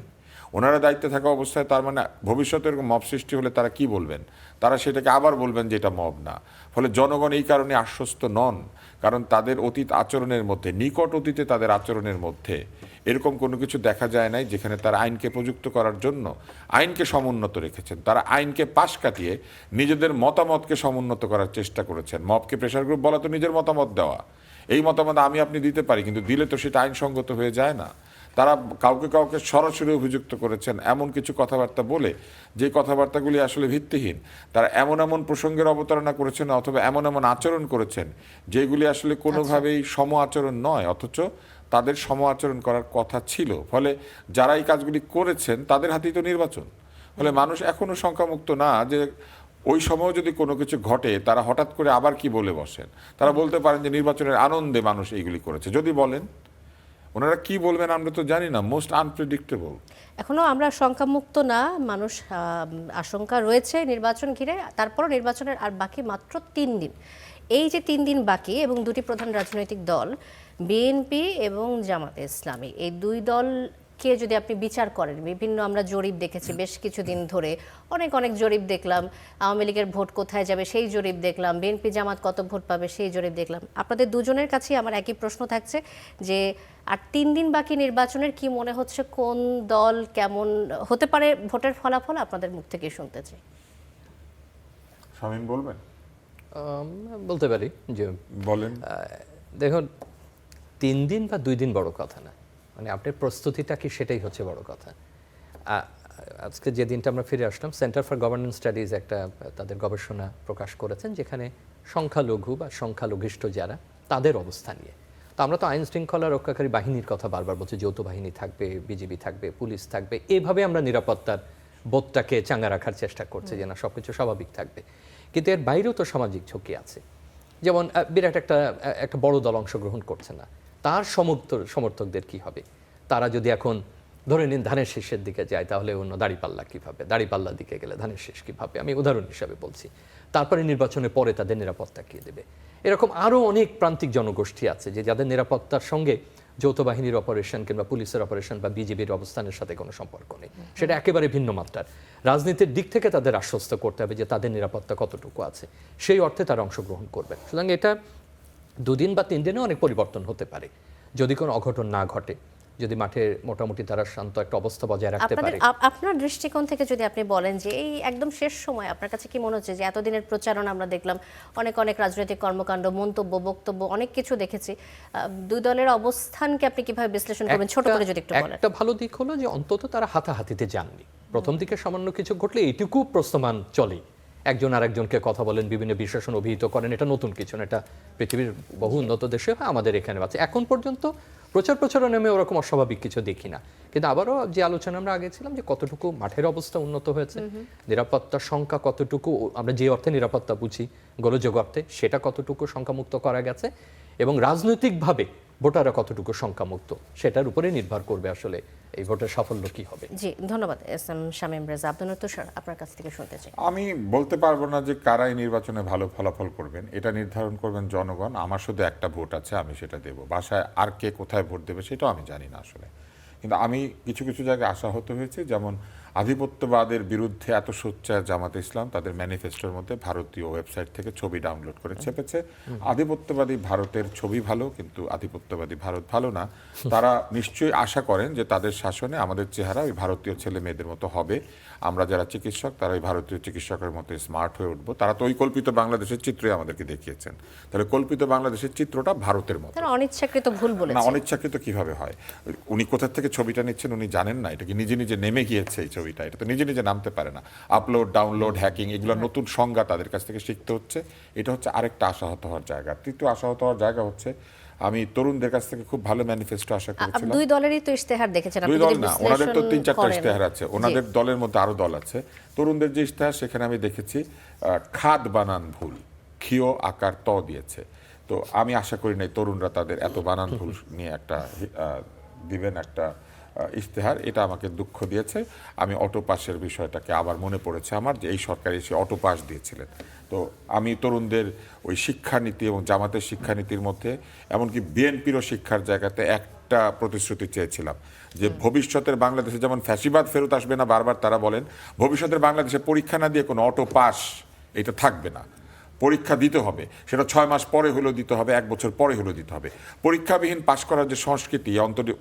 ওনারা দায়িত্বে থাকা অবস্থায় তার মানে ভবিষ্যতে এরকম মব সৃষ্টি হলে তারা কি বলবেন? তারা সেটাকে আবার বলবেন যে এটা মব না। ফলে জনগণ এই কারণে আশ্বস্ত নন, কারণ তাদের অতীত আচরণের মধ্যে, নিকট অতীতে তাদের আচরণের মধ্যে এরকম কোনো কিছু দেখা যায় নাই যেখানে তারা আইনকে প্রযুক্ত করার জন্য আইনকে সমুন্নত রেখেছেন। তারা আইনকে পাশ কাটিয়ে নিজেদের মতামতকে সমুন্নত করার চেষ্টা করেছেন। মবকে প্রেশার গ্রুপ বলা তো নিজের মতামত দেওয়া, এই মতামত আমি আপনি দিতে পারি, কিন্তু দিলে তো সেটা আইনসঙ্গত হয়ে যায় না। তারা কাউকে কাউকে সরাসরি অভিযুক্ত করেছেন এমন কিছু কথাবার্তা বলে, যে কথাবার্তাগুলি আসলে ভিত্তিহীন। তারা এমন এমন প্রসঙ্গের অবতারণা করেছেন অথবা এমন এমন আচরণ করেছেন যেগুলি আসলে কোনোভাবেই সম আচরণ নয়, অথচ তাদের সম আচরণ করার কথা ছিল। ফলে যারা এই কাজগুলি করেছেন তাদের হাতেই তো নির্বাচন। ফলে মানুষ এখনো শঙ্কামুক্ত না যে ওই সময় যদি কোনো কিছু ঘটে তারা হঠাৎ করে আবার কি বলে বসেন। তারা বলতে পারেন যে নির্বাচনের আনন্দে মানুষ এইগুলি করেছে। যদি বলেন, ওনারা কি বলবেন আমরা তো জানি না, মোস্ট আনপ্রেডিক্টেবল। এখনো আমরা শঙ্কামুক্ত না, মানুষ আশঙ্কা রয়েছে নির্বাচন ঘিরে। তারপরও নির্বাচনের আর বাকি মাত্র 3 দিন। এই যে 3 দিন বাকি এবং দুটি প্রধান রাজনৈতিক দল বিএনপি এবং জামাতে ইসলামী, এই দুই দলকে যদি আপনি বিচার করেন, বিভিন্ন আমরা জরিপ দেখেছি বেশ কিছুদিন ধরে, অনেক জরিপ দেখলাম। আওয়ামী লীগের ভোট কোথায় যাবে সেই জরিপ দেখলাম, বিএনপি জামাত কত ভোট পাবে সেই জরিপ দেখলাম। আপনাদের দুজনের কাছেই আমার একই প্রশ্ন থাকছে যে আর 3 দিন বাকি নির্বাচনের, কি মনে হচ্ছে কোন দল কেমন হতে পারে ভোটের ফলাফল আপনাদের মুখ থেকে শুনতে চাই। শামীম বলবেন? বলতে পারি যে বলেন। দেখুন, 3 দিন বা 2 দিন বড় কথা না, মানে আপনার প্রস্তুতিটা কি সেটাই হচ্ছে বড় কথা। আজকে যে দিনটা আমরা ফিরে আসলাম, সেন্টার ফর গভর্নেন্স স্টাডিজ একটা তাদের গবেষণা প্রকাশ করেছেন যেখানে সংখ্যালঘু বা সংখ্যালঘিষ্ঠ যারা তাদের অবস্থা নিয়ে। তো আমরা তো আইন শৃঙ্খলা রক্ষাকারী বাহিনীর কথা বারবার বলছি, যৌথ বাহিনী থাকবে, বিজিবি থাকবে, পুলিশ থাকবে, এইভাবে আমরা নিরাপত্তার বোধটাকে চাঙ্গা রাখার চেষ্টা করছি যে না সবকিছু স্বাভাবিক থাকবে। কিন্তু এর বাইরেও তো সামাজিক ঝুঁকি আছে। যেমন বিরাট একটা বড় দল অংশগ্রহণ করছে না, তার সমর্থকদের কি হবে? তারা যদি এখন ধরে নিন ধানের শীষের দিকে যায়, তাহলে অন্য দাঁড়িপাল্লা কীভাবে, দাঁড়িপাল্লার দিকে গেলে ধানের শীষ কীভাবে, আমি উদাহরণ হিসাবে বলছি। তারপরে নির্বাচনের পরে তাদের নিরাপত্তা কে দেবে? এরকম আরও অনেক প্রান্তিক জনগোষ্ঠী আছে যে যাদের নিরাপত্তার সঙ্গে যৌথ বাহিনীর অপারেশন কিংবা পুলিশের অপারেশন বা বিজিবির অবস্থানের সাথে কোনো সম্পর্ক নেই, সেটা একেবারে ভিন্ন মাত্রার। রাজনীতির দিক থেকে তাদের আশ্বস্ত করতে হবে যে তাদের নিরাপত্তা কতটুকু আছে, সেই অর্থে তারা অংশগ্রহণ করবে। সুতরাং এটা 2 দিন বা 3 দিনে অনেক পরিবর্তন হতে পারে যদি কোনো অঘটন না ঘটে, যদি মাঠে মোটামুটি তারা শান্ত একটা অবস্থা বজায় রাখতে পারে। আপনার দৃষ্টিকোণ থেকে যদি আপনি বলেন যে এই একদম শেষ সময় আপনার কাছে কি মনে হচ্ছে যে এতদিনের প্রচারণা আমরা দেখলাম, অনেক রাজনৈতিক কর্মকাণ্ড, মন্তব্য, বক্তব্য, অনেক কিছু দেখেছি, দুই দলের অবস্থানকে আপনি কিভাবে বিশ্লেষণ করবেন ছোট করে যদি একটু বলেন? একটা ভালো দিক হলো যে অন্তত তারা হাতাহাতিতে যাননি। প্রথম দিকে সামান্য কিছু ঘটলে এইটুকু প্রস্তমান চলে, একজন আরেকজনকে কথা বলেন, বিভিন্ন বিশেষণ অভিহিত করেন, এটা নতুন কিছু না, এটা পৃথিবীর বহু উন্নত দেশে হয়, আমাদের এখানে আছে। এখন পর্যন্ত প্রচারণা আমি ওরকম অস্বাভাবিক কিছু দেখি না। কিন্তু আবারও যে আলোচনা আমরা আগে ছিলাম যে কতটুকু মাঠের অবস্থা উন্নত হয়েছে, নিরাপত্তার সংখ্যা কতটুকু, আমরা যে অর্থে নিরাপত্তা বুঝি গোলযোগ অর্থে, সেটা কতটুকু সংখ্যামুক্ত করা গেছে, এবং রাজনৈতিকভাবে ভোটাররা কতটুকু সংখ্যামুক্ত, সেটার উপরে নির্ভর করবে আসলে এই ভোটের সাফল্য কি হবে। জি, ধন্যবাদ এসএম শামীম রেজা। আব্দুল তুষার, আপনার কাছ থেকে শুনতে চাই। আমি বলতে পারবো না যে কারাই নির্বাচনে ভালো ফলাফল করবেন, এটা নির্ধারণ করবেন জনগণ। আমার শুধু একটা ভোট আছে, আমি সেটা দেব। বাসায় আর কে কোথায় ভোট দেবে সেটাও আমি জানি না আসলে। কিন্তু আমি কিছু জায়গায় আশাহত হয়েছে, যেমন আধিপত্যবাদের বিরুদ্ধে এত সোচ্চার জামাতে ইসলাম তাদের ম্যানিফেস্টোর মধ্যে ভারতীয় ওয়েবসাইট থেকে ছবি ডাউনলোড করে ছেপেছে। আধিপত্যবাদী ভারতের ছবি ভালো, কিন্তু আধিপত্যবাদী ভারত ভালো না। তারা নিশ্চয়ই আশা করেন যে তাদের শাসনে আমাদের চেহারা ওই ভারতীয় ছেলে মেয়েদের মতো হবে, আমরা যারা চিকিৎসক তারা ওই ভারতীয় চিকিৎসকের মতো স্মার্ট হয়ে উঠবো। তারা তো ওই কল্পিত বাংলাদেশের চিত্রই আমাদেরকে দেখিয়েছেন। তাহলে কল্পিত বাংলাদেশের চিত্রটা ভারতের মতো। তারা অনিচ্ছাকৃত ভুল বলেছে। না, অনিচ্ছাকৃত কিভাবে হয়? উনি কোথা থেকে ছবিটা নিচ্ছেন উনি জানেন না? এটা কি নিজে নেমে গিয়েছে এই ছবিটা? এটা তো নিজে নামতে পারে না। আপলোড, ডাউনলোড, হ্যাকিং, এগুলো নতুন সংজ্ঞা তাদের কাছ থেকে শিখতে হচ্ছে। এটা হচ্ছে আরেকটা আশাহত হওয়ার জায়গা। তৃতীয় আশাহত হওয়ার জায়গা হচ্ছে, আমি তরুণদের কাছ থেকে খুব ভালো ম্যানিফেস্টো আশা করেছিলাম। দুই দলেরই তো ইশতেহার দেখেছেন আপনি? দুই দল না, ওনাদের তো 3-4টা ইশতেহার আছে, ওনাদের দলের মধ্যে আরো দল আছে। তরুণদের যে ইশতেহার, সেখানে আমি দেখেছি খাদ বানান ভুল, ক্ষীয় আকার ত দিয়েছে। তো আমি আশা করি নাই তরুণরা তাদের এত বানান ভুল নিয়ে একটা দিবেন একটা ইশতেহার। এটা আমাকে দুঃখ দিয়েছে। আমি অটো পাসের বিষয়টাকে আবার মনে পড়েছে আমার, যে এই সরকার এসে অটো পাস দিয়েছিলেন। তো আমি তরুণদের ওই শিক্ষানীতি এবং জামাতের শিক্ষানীতির মধ্যে, এমনকি বিএনপিরও শিক্ষার জায়গাতে একটা প্রতিশ্রুতি চেয়েছিলাম যে ভবিষ্যতের বাংলাদেশে যেমন ফ্যাসিবাদ ফেরত আসবে না, বারবার তারা বলেন, ভবিষ্যতের বাংলাদেশে পরীক্ষা না দিয়ে কোনো অটো পাস এটা থাকবে না। পরীক্ষা দিতে হবে, সেটা 6 মাস পরে হলেও দিতে হবে, 1 বছর পরে হলেও দিতে হবে। পরীক্ষাবিহীন পাশ করার যে সংস্কৃতি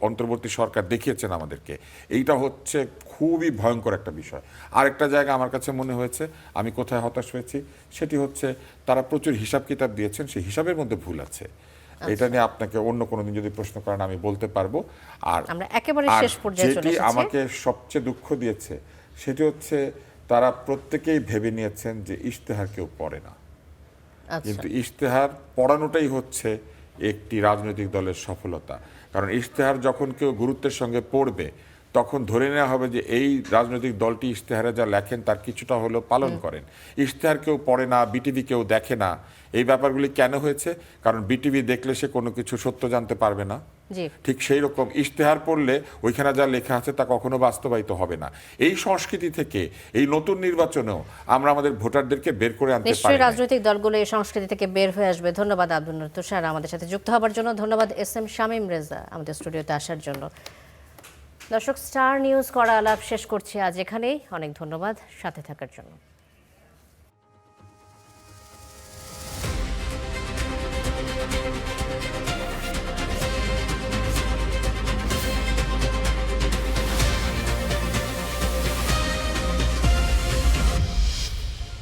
অন্তর্বর্তী সরকার দেখিয়েছেন আমাদেরকে, এইটা হচ্ছে খুবই ভয়ঙ্কর একটা বিষয়। আরেকটা জায়গা আমার কাছে মনে হয়েছে, আমি কোথায় হতাশ হয়েছি, সেটি হচ্ছে তারা প্রচুর হিসাব কিতাব দিয়েছেন, সেই হিসাবের মধ্যে ভুল আছে। এটা নিয়ে আপনাকে অন্য কোনো দিন যদি প্রশ্ন করেন আমি বলতে পারবো। আর আমরা একেবারে আর শেষ পর্যায়ে চলে যেটি এসেছি। আমাকে সবচেয়ে দুঃখ দিয়েছে সেটি হচ্ছে তারা প্রত্যেকেই ভেবে নিয়েছেন যে ইশতেহার কেউ পড়ে না, আচ্ছা, কিন্তু ইশতেহার পড়ানোটাই হচ্ছে একটি রাজনৈতিক দলের সফলতা। কারণ ইশতেহার যখন কেউ গুরুত্বের সঙ্গে পড়বে তখন ধরে নেওয়া হবে যে এই রাজনৈতিক দলটি ইশতেহারে যা লেখেন তার কিছুটা হলেও পালন করেন। ইশতেহার কেউ পড়ে না, বিটিভি কেউ দেখে না, এই ব্যাপারগুলি কেন হয়েছে? কারণ বিটিভি দেখলে সে কোনো কিছু সত্য জানতে পারবে না। জি, ঠিক সেই রকম ইশতেহার পড়লে ওইখানে যা লেখা আছে তা কখনো বাস্তবায়িত হবে না। এই সংস্কৃতি থেকে এই নতুন নির্বাচনেও আমরা আমাদের ভোটারদেরকে বের করে আনতে পারি নিশ্চয়ই না। রাজনৈতিক দলগুলো এই সংস্কৃতি থেকে বের হয়ে আসবে। ধন্যবাদ আব্দুল নূর তুষার আমাদের সাথে যুক্ত হবার জন্য। ধন্যবাদ এস এম শামীম রেজা আমাদের স্টুডিওতে আসার জন্য। দর্শক, স্টার নিউজ করা আলাপ শেষ করছি আজ এখানেই। অনেক ধন্যবাদ সাথে থাকার জন্য।